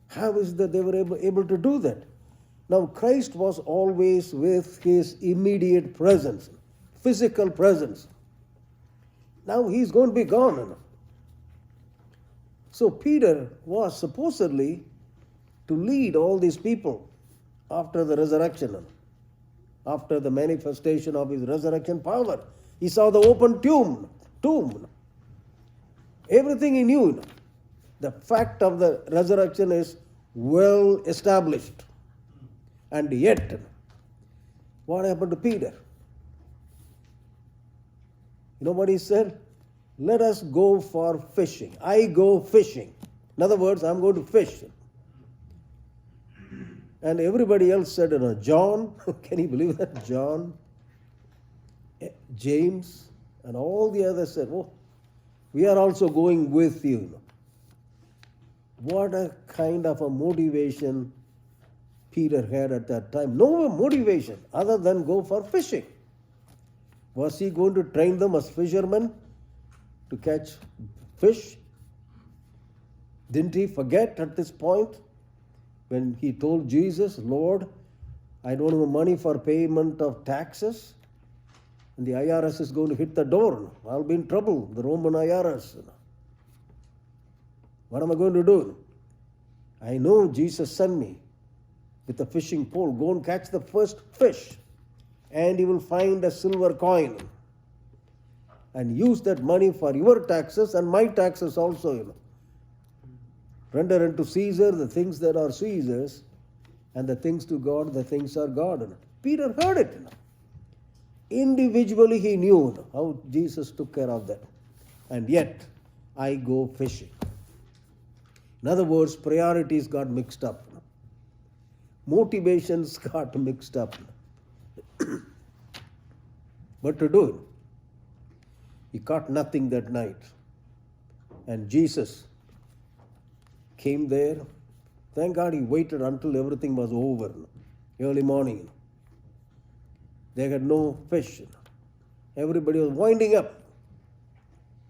How is that they were able to do that? Now, Christ was always with his immediate presence, physical presence. Now he's going to be gone. So Peter was supposedly to lead all these people after the resurrection, after the manifestation of his resurrection power. He saw the open tomb. Everything he knew. The fact of the resurrection is well established. And yet, what happened to Peter? You know what he said? Let us go for fishing. I go fishing. In other words, I'm going to fish. And everybody else said, John, can you believe that? John, James, and all the others said, oh, we are also going with you. What a kind of a motivation Peter had at that time. No motivation other than go for fishing. Was he going to train them as fishermen to catch fish? Didn't he forget at this point when he told Jesus, Lord, I don't have money for payment of taxes, and the IRS is going to hit the door. I'll be in trouble, the Roman IRS. What am I going to do? I know Jesus sent me with a fishing pole. Go and catch the first fish, and you will find a silver coin. And use that money for your taxes and my taxes also. Render unto Caesar the things that are Caesar's, and the things to God, the things are God. Peter heard it. Individually he knew how Jesus took care of that. And yet, I go fishing. In other words, priorities got mixed up. Motivations got mixed up. What to do? He caught nothing that night. And Jesus came there. Thank God he waited until everything was over. Early morning. They had no fish. Everybody was winding up,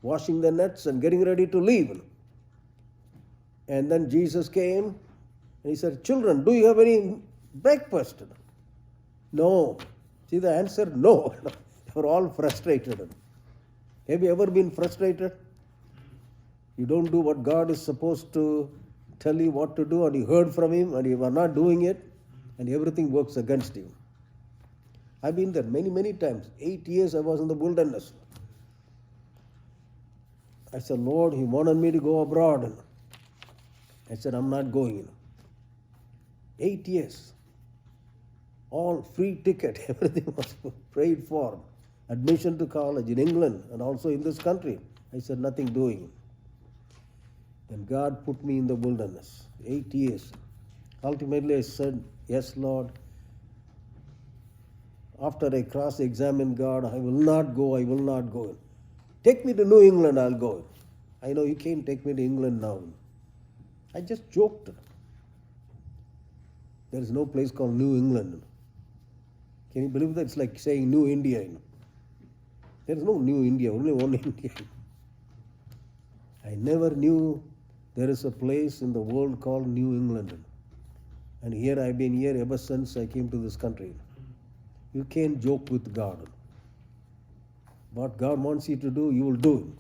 washing their nets and getting ready to leave. And then Jesus came and he said, children, do you have any breakfast? No. See the answer? No. They were all frustrated. Have you ever been frustrated? You don't do what God is supposed to tell you what to do, and you heard from him and you are not doing it, and everything works against you. I've been there many, many times. 8 years I was in the wilderness. I said, Lord, he wanted me to go abroad. I said, I'm not going. 8 years. All free ticket, everything was paid for. Admission to college in England and also in this country. I said, nothing doing. Then God put me in the wilderness. 8 years. Ultimately I said, yes, Lord. After I cross-examined God, I will not go. Take me to New England, I'll go. I know you can't take me to England now. I just joked. There is no place called New England. Can you believe that? It's like saying New India. There is no New India, only one India. I never knew there is a place in the world called New England. And here I've been here ever since I came to this country. You can't joke with God. What God wants you to do, you will do.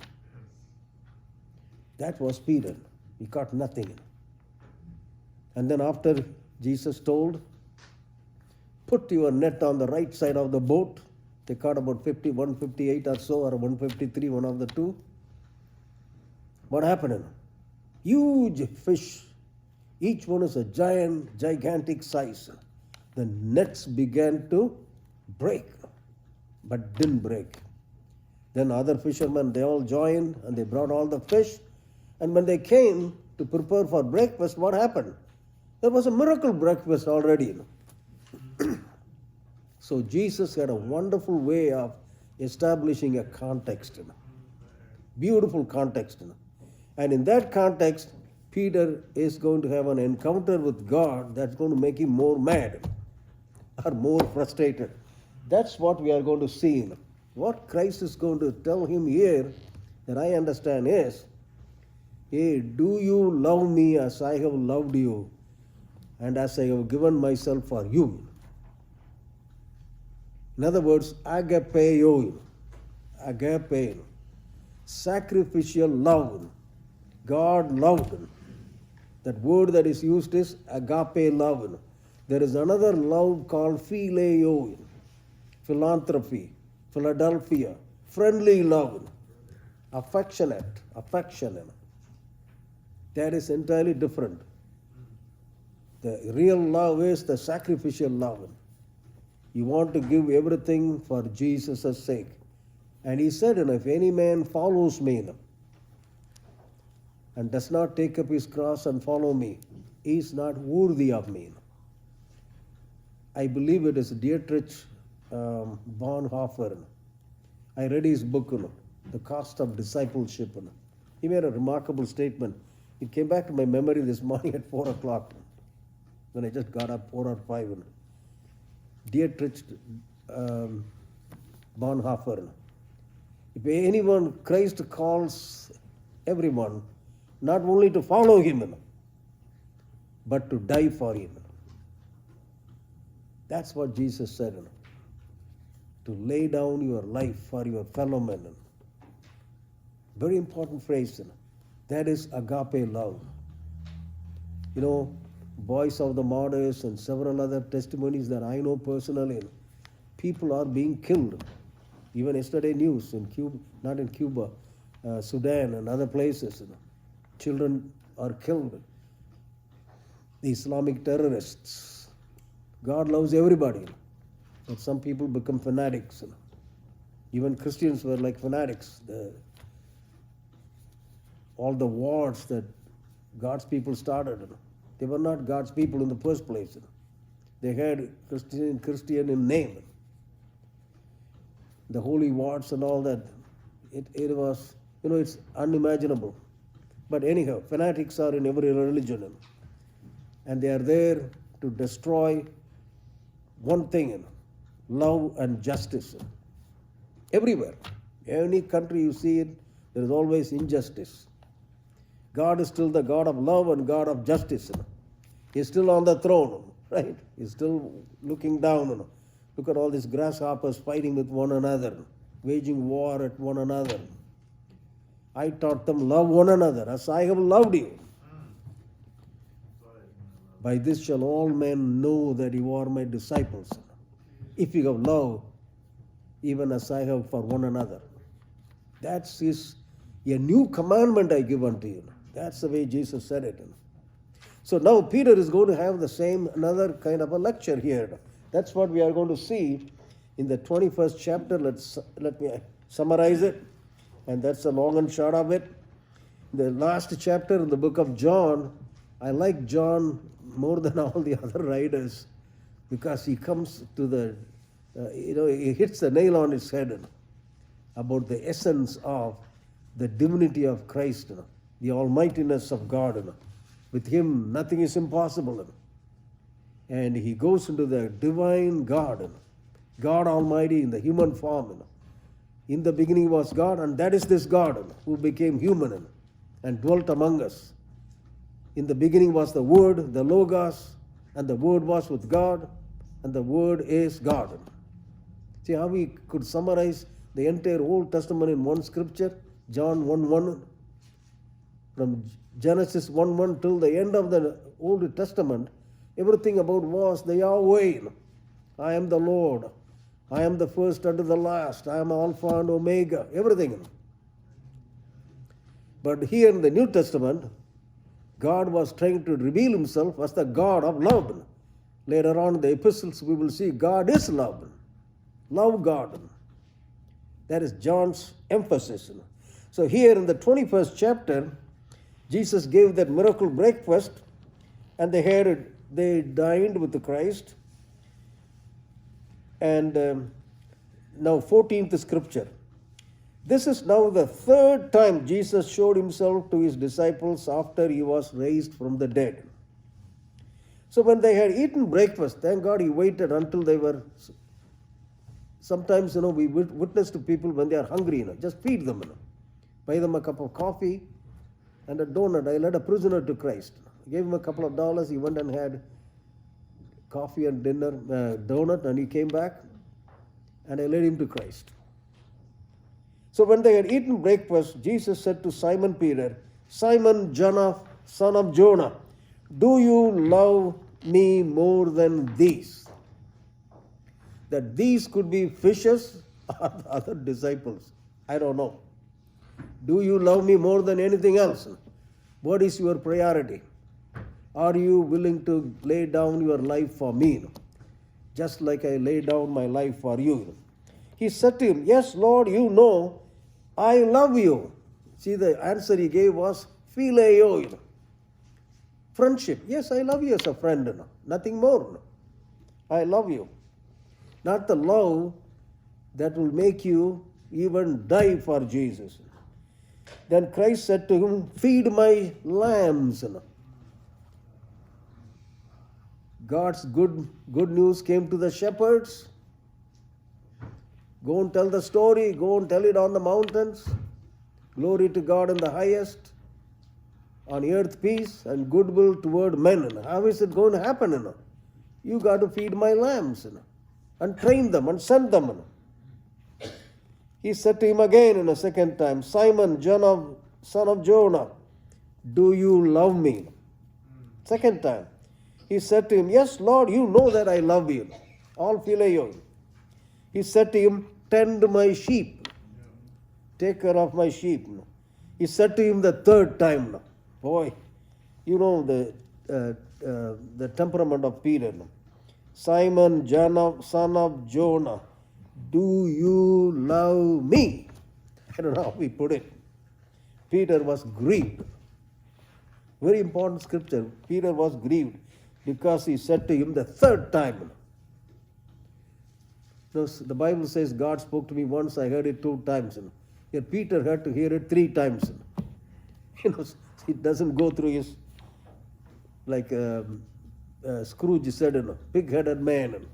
That was Peter. He caught nothing. And then after Jesus told, put your net on the right side of the boat. They caught about 158 or so, or 153, one of the two. What happened? Huge fish. Each one is a gigantic size. The nets began to break, but didn't break. Then other fishermen, they all joined and they brought all the fish. And when they came to prepare for breakfast, what happened? There was a miracle breakfast already. So Jesus had a wonderful way of establishing a context. Beautiful context. And in that context, Peter is going to have an encounter with God that's going to make him more mad or more frustrated. That's what we are going to see. What Christ is going to tell him here, that I understand, is, hey, do you love me as I have loved you and as I have given myself for you? In other words, agapeo, sacrificial love. God loved. That word that is used is agape love. There is another love called phileo, philanthropy, Philadelphia, friendly love, affection. That is entirely different. The real love is the sacrificial love. You want to give everything for Jesus' sake. And he said, if any man follows me and does not take up his cross and follow me, he is not worthy of me. I believe it is Dietrich Bonhoeffer. I read his book, The Cost of Discipleship. He made a remarkable statement. It came back to my memory this morning at 4 o'clock when I just got up, 4 or 5. Dietrich Bonhoeffer. If anyone, Christ calls everyone not only to follow him, but to die for him. That's what Jesus said. To lay down your life for your fellow men. Very important phrase. That is agape love. Voice of the Martyrs and several other testimonies that I know personally, people are being killed. Even yesterday news in Cuba, not in Cuba, Sudan and other places, children are killed. The Islamic terrorists. God loves everybody, but some people become fanatics. Even Christians were like fanatics. All the wars that God's people started, they were not God's people in the first place. They had Christian in name. The holy wars and all that, it was, it's unimaginable. But anyhow, fanatics are in every religion. And they are there to destroy one thing, love and justice. Everywhere. Any country you see it, there is always injustice. God is still the God of love and God of justice. He's still on the throne, right? He's still looking down. Look at all these grasshoppers fighting with one another, waging war at one another. I taught them, love one another as I have loved you. By this shall all men know that you are my disciples, if you have love, even as I have for one another. That's a new commandment I give unto you. That's the way Jesus said it. So now Peter is going to have another kind of a lecture here. That's what we are going to see in the 21st chapter. Let me summarize it. And that's the long and short of it. The last chapter in the book of John, I like John more than all the other writers because he comes to he hits the nail on his head about the essence of the divinity of Christ, the almightiness of God. With him, nothing is impossible. And he goes into the divine God, God Almighty in the human form. In the beginning was God, and that is this God who became human and dwelt among us. In the beginning was the Word, the Logos, and the Word was with God, and the Word is God. See how we could summarize the entire Old Testament in one scripture, John 1:1. From Genesis 1:1 till the end of the Old Testament, everything about was the Yahweh. I am the Lord. I am the first and the last. I am Alpha and Omega. Everything. But here in the New Testament, God was trying to reveal himself as the God of love. Later on in the epistles, we will see God is love. Love God. That is John's emphasis. So here in the 21st chapter, Jesus gave that miracle breakfast, and they dined with the Christ. And now 14th scripture. This is now the third time Jesus showed himself to his disciples after he was raised from the dead. So when they had eaten breakfast, thank God he waited until they were. Sometimes, we witness to people when they are hungry, just feed them, buy them a cup of coffee and a donut. I led a prisoner to Christ. I gave him a couple of dollars. He went and had coffee and dinner, donut, and he came back, and I led him to Christ. So when they had eaten breakfast, Jesus said to Simon Peter, Simon, son of Jonah, do you love me more than these? That these could be fishes or other disciples. I don't know. Do you love me more than anything else? What is your priority? Are you willing to lay down your life for me? Just like I lay down my life for you. He said to him, yes, Lord, you know I love you. See, the answer he gave was phileo. Friendship. Yes, I love you as a friend. Nothing more. I love you. Not the love that will make you even die for Jesus. Then Christ said to him, feed my lambs. God's good news came to the shepherds. Go and tell the story. Go and tell it on the mountains. Glory to God in the highest. On earth peace and goodwill toward men. How is it going to happen? You got to feed my lambs and train them and send them. He said to him again in a second time, Simon, son of Jonah, do you love me? Second time. He said to him, yes, Lord, you know that I love you. All phileo. He said to him, tend my sheep. Take care of my sheep. He said to him the third time. Boy, you know the temperament of Peter. Simon, son of Jonah, do you love me? I don't know how we put it. Peter was grieved. Very important scripture. Peter was grieved because he said to him the third time. The Bible says God spoke to me once, I heard it 2 times. Yet Peter had to hear it 3 times. It doesn't go through his, like Scrooge said, big-headed man.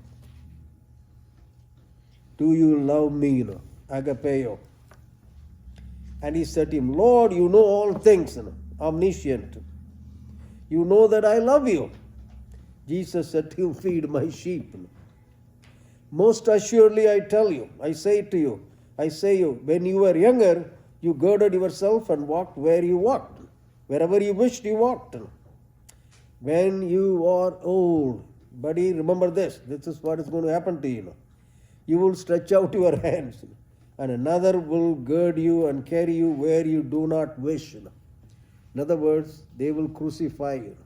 Do you love me? Agapeo. And he said to him, Lord, you know all things, omniscient. You know that I love you. Jesus said to him, feed my sheep. Most assuredly I tell you, I say you, when you were younger, you girded yourself and walked where you walked. Wherever you wished, you walked. When you are old, buddy, remember this. This is what is going to happen to you. You will stretch out your hands, and another will gird you and carry you where you do not wish. In other words, they will crucify you.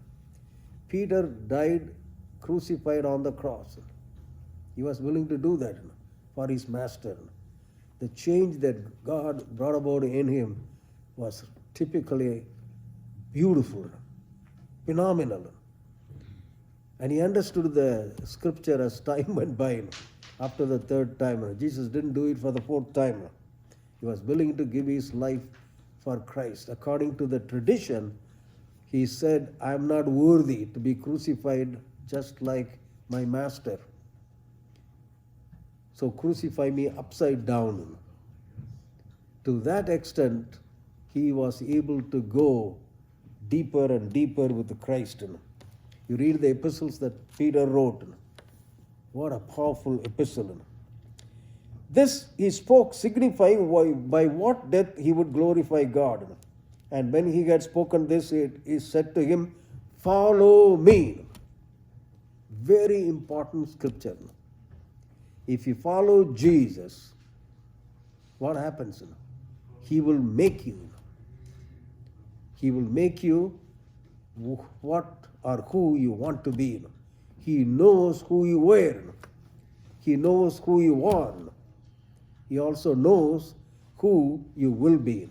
Peter died crucified on the cross. He was willing to do that for his master. The change that God brought about in him was typically beautiful, phenomenal. And he understood the scripture as time went by. After the third time, Jesus didn't do it for the 4th time. He was willing to give his life for Christ. According to the tradition, he said, I am not worthy to be crucified just like my master. So crucify me upside down. To that extent, he was able to go deeper and deeper with Christ. You read the epistles that Peter wrote. What a powerful epistle. This he spoke, signifying by what death he would glorify God. And when he had spoken this, he said to him, "Follow me." Very important scripture. If you follow Jesus, what happens? He will make you. He will make you what or who you want to be. He knows who you were. He knows who you are. He also knows who you will be.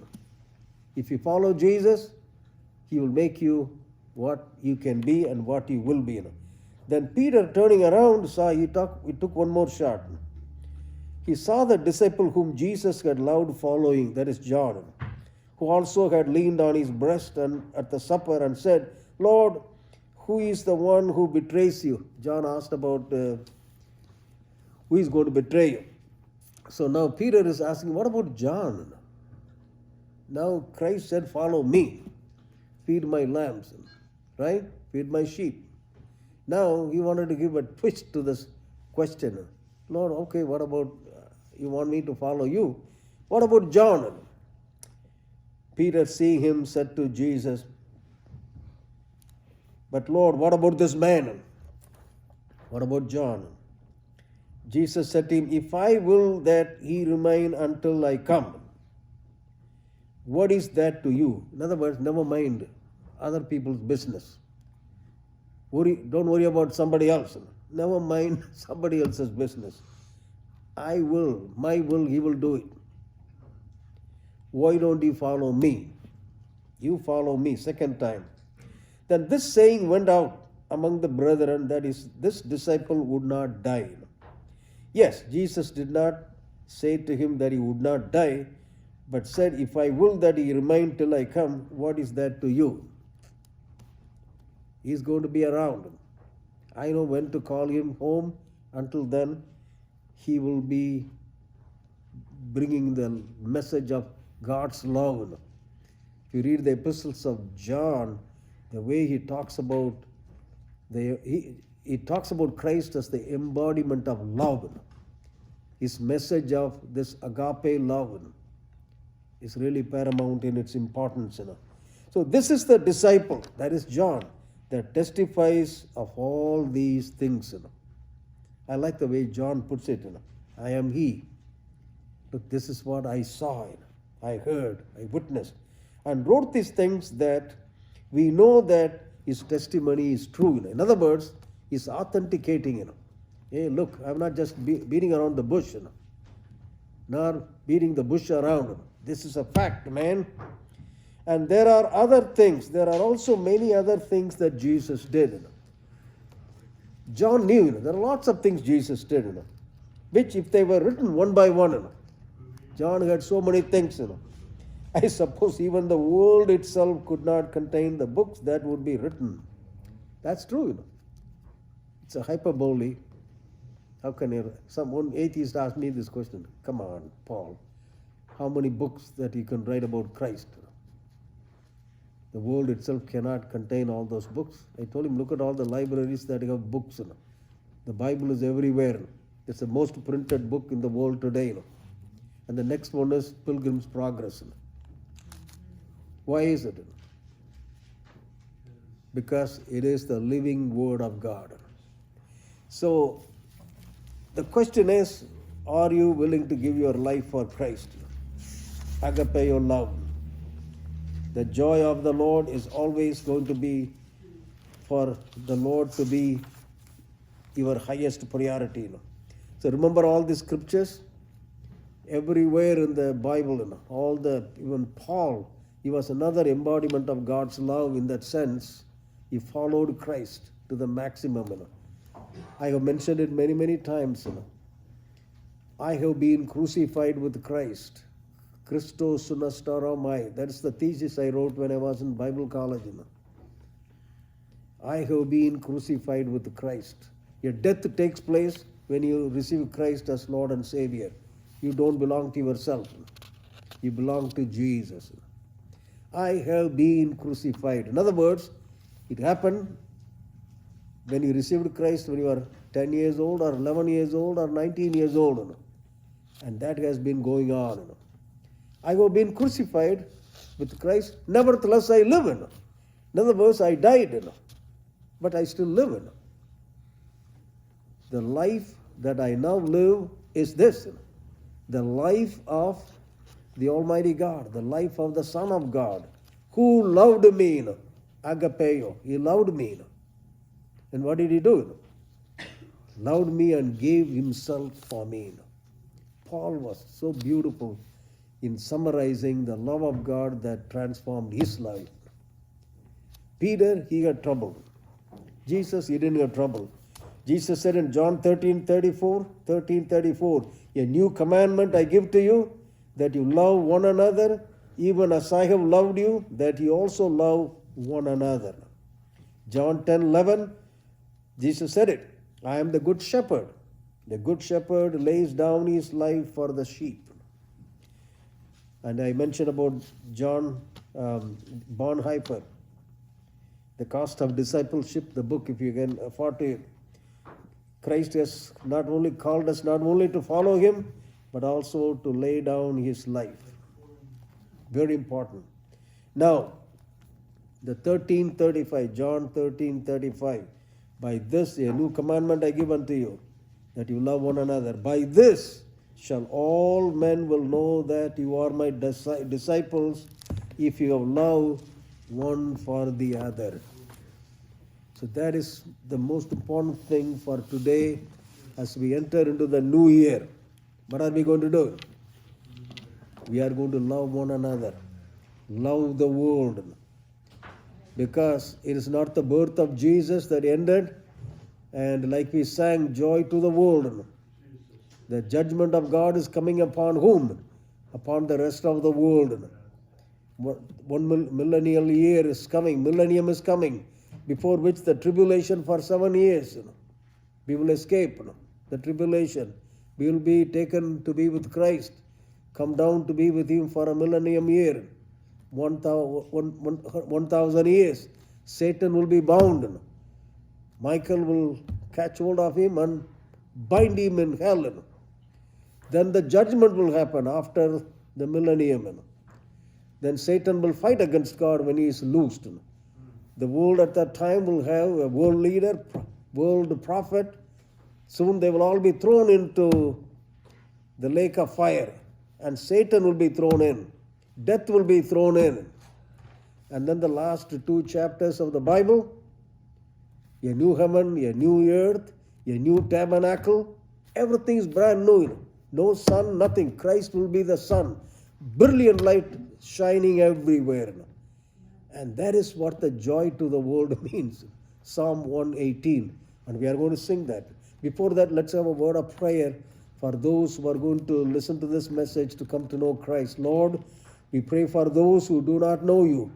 If you follow Jesus, He will make you what you can be and what you will be. Then Peter, turning around, saw he took one more shot. He saw the disciple whom Jesus had loved following, that is John, who also had leaned on his breast and at the supper and said, "Lord, who is the one who betrays you?" John asked about who is going to betray you. So now Peter is asking, what about John? Now Christ said, "Follow me, feed my lambs," right? Feed my sheep. Now he wanted to give a twist to this question. Lord, okay, what about, you want me to follow you? What about John? Peter, seeing him, said to Jesus, "But Lord, what about this man? What about John?" Jesus said to him, "If I will that he remain until I come, what is that to you?" In other words, never mind other people's business. Don't worry about somebody else. Never mind somebody else's business. I will, my will, he will do it. Why don't you follow me? You follow me. Second time. Then this saying went out among the brethren, that is, this disciple would not die. Yes, Jesus did not say to him that he would not die, but said, "If I will that he remain till I come, what is that to you?" He's going to be around. I know when to call him home. Until then, he will be bringing the message of God's love. If you read the epistles of John, the way he talks about he talks about Christ as the embodiment of love. His message of this agape love is really paramount in its importance. So this is the disciple, that is John, that testifies of all these things. I like the way John puts it. I am he. Look, this is what I saw, I heard, I witnessed, and wrote these things that we know that his testimony is true. In other words, he's authenticating. Hey, look, I'm not just beating around the bush, nor beating the bush around. This is a fact, man. And there are other things. There are also many other things that Jesus did. John knew, there are lots of things Jesus did, which if they were written one by one, John had so many things. I suppose even the world itself could not contain the books that would be written. That's true. It's a hyperbole. How can one atheist asked me this question? Come on, Paul. How many books that you can write about Christ? The world itself cannot contain all those books. I told him, look at all the libraries that have books. The Bible is everywhere. It's the most printed book in the world today. And the next one is Pilgrim's Progress. Why is it? Because it is the living Word of God. So the question is, are you willing to give your life for Christ? Agapeo love. The joy of the Lord is always going to be for the Lord to be your highest priority. So remember all the scriptures? Everywhere in the Bible, even Paul, he was another embodiment of God's love in that sense. He followed Christ to the maximum. I have mentioned it many, many times. I have been crucified with Christ. Christos sunastaromai. That's the thesis I wrote when I was in Bible college. I have been crucified with Christ. Your death takes place when you receive Christ as Lord and Savior. You don't belong to yourself. You belong to Jesus. I have been crucified. In other words, it happened when you received Christ when you were 10 years old or 11 years old or 19 years old. And that has been going on. I have been crucified with Christ, nevertheless I live. In other words, I died, but I still live. The life that I now live is this, the life of the Almighty God, the life of the Son of God, who loved me, agapeo. He loved me. And what did he do? Loved me and gave himself for me. Paul was so beautiful in summarizing the love of God that transformed his life. Peter, he had trouble. Jesus, he didn't have trouble. Jesus said in John 13:34, a new commandment I give to you, that you love one another, even as I have loved you, that you also love one another. John 10:11, Jesus said it, I am the good shepherd. The good shepherd lays down his life for the sheep. And I mentioned about John Bonhoeffer, The Cost of Discipleship, the book, if you can afford to. Christ has not only called us not only to follow him, but also to lay down his life. Very important. Now, the 13:35, John 13:35, by this a new commandment I give unto you, that you love one another. By this shall all men will know that you are my disciples, if you have love one for the other. So that is the most important thing for today as we enter into the new year. What are we going to do? We are going to love one another, love the world. Because it is not the birth of Jesus that ended, and like we sang, joy to the world. The judgment of God is coming upon whom? Upon the rest of the world. One millennial year is coming, millennium is coming, before which the tribulation for 7 years, we will escape the tribulation. We will be taken to be with Christ, come down to be with him for a millennium year, 1,000 years. Satan will be bound. Michael will catch hold of him and bind him in hell. Then the judgment will happen after the millennium. Then Satan will fight against God when he is loosed. The world at that time will have a world leader, world prophet. Soon they will all be thrown into the lake of fire, and Satan will be thrown in. Death will be thrown in. And then the last 2 chapters of the Bible, a new heaven, a new earth, a new tabernacle, everything is brand new. No sun, nothing. Christ will be the sun. Brilliant light shining everywhere. And that is what the joy to the world means. Psalm 118. And we are going to sing that. Before that, let's have a word of prayer for those who are going to listen to this message to come to know Christ. Lord, we pray for those who do not know you.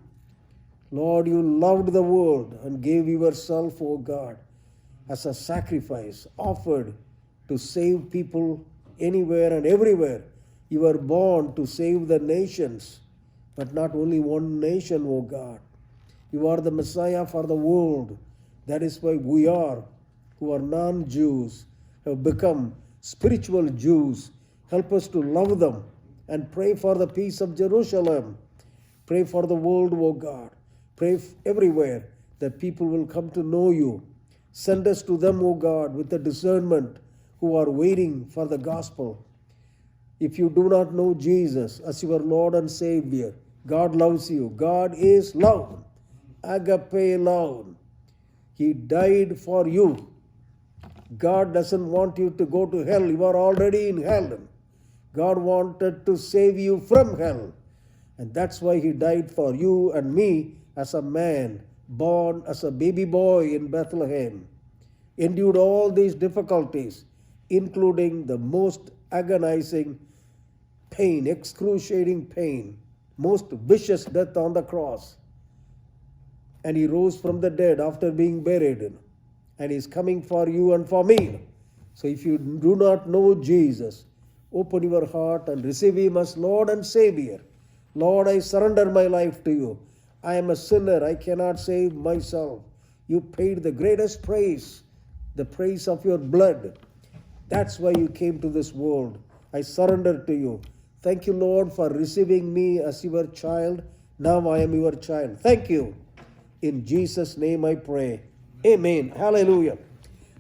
Lord, you loved the world and gave yourself, O God, as a sacrifice offered to save people anywhere and everywhere. You were born to save the nations, but not only one nation, O God. You are the Messiah for the world. That is why we are, who are non-Jews, have become spiritual Jews. Help us to love them and pray for the peace of Jerusalem. Pray for the world, O God. Pray everywhere that people will come to know you. Send us to them, O God, with the discernment who are waiting for the gospel. If you do not know Jesus as your Lord and Savior, God loves you. God is love. Agape love. He died for you. God doesn't want you to go to hell. You are already in hell. God wanted to save you from hell. And that's why he died for you and me as a man, born as a baby boy in Bethlehem. Endured all these difficulties, including the most agonizing pain, excruciating pain, most vicious death on the cross. And he rose from the dead after being buried. And he's coming for you and for me. So if you do not know Jesus, open your heart and receive him as Lord and Savior. Lord, I surrender my life to you. I am a sinner. I cannot save myself. You paid the greatest price, the price of your blood. That's why you came to this world I surrender to you. Thank you, Lord, for receiving me as your child. Now I am your child. Thank you. In Jesus' name I pray. Amen. Hallelujah.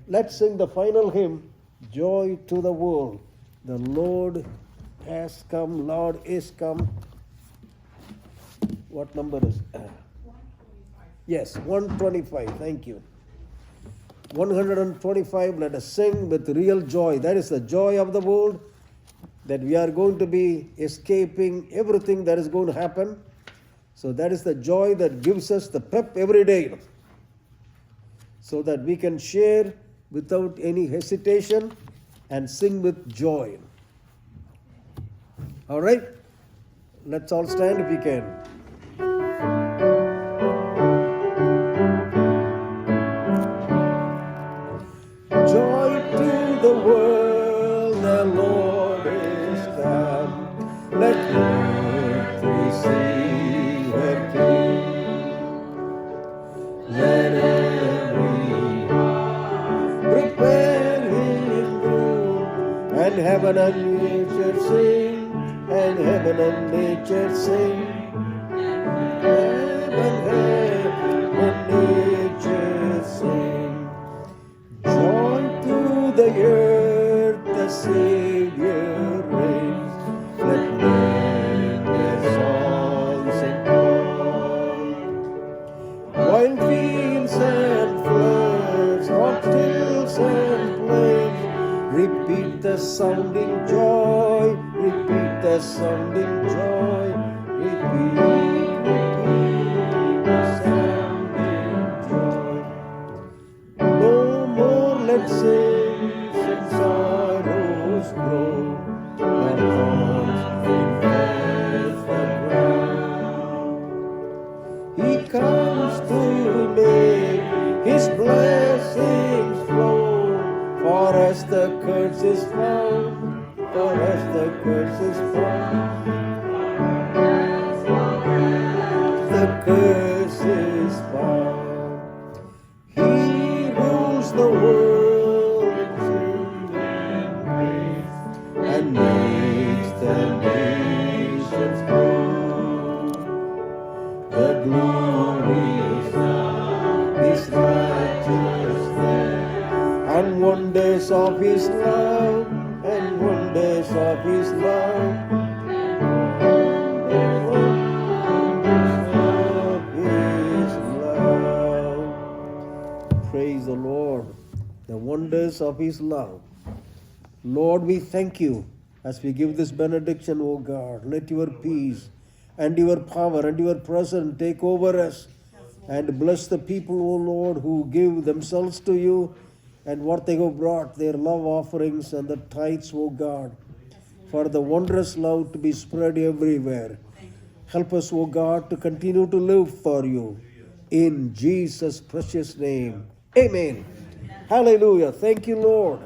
Let's sing the final hymn, Joy to the World. The Lord has come, Lord is come. What number is it? Yes, 125. Thank you. 125, let us sing with real joy. That is the joy of the world, that we are going to be escaping everything that is going to happen. So that is the joy that gives us the pep every day, so that we can share without any hesitation and sing with joy. All right? Let's all stand if we can. Joy to the world, the Lord is come. Let earth receive her King. Let every heart prepare Him room, and heaven and nature sing, and heaven and nature sing. Heaven and nature sing. Joy to the earth, the Savior reigns. Let men their songs employ. While fields and floods, hot hills and plains, repeat the sounding joy, repeat the sounding joy, repeat the sounding joy. No more let's sing since sorrows grow, our thoughts invest the ground. He comes to make His blessings flow, for us the curse is found, for us the curse is found. The curse is found. He rules the world in sin and grace, and makes the nations grow. The glories of His righteousness, and wonders of His love, and wonders of His love. Praise the Lord, the wonders of His love. Lord, we thank you as we give this benediction, O God. Let your peace and your power and your presence take over us, and bless the people, O Lord, who give themselves to you and what they have brought, their love offerings and the tithes, O God, for the wondrous love to be spread everywhere. Help us, O God, to continue to live for you. In Jesus' precious name. Amen. Hallelujah. Thank you, Lord.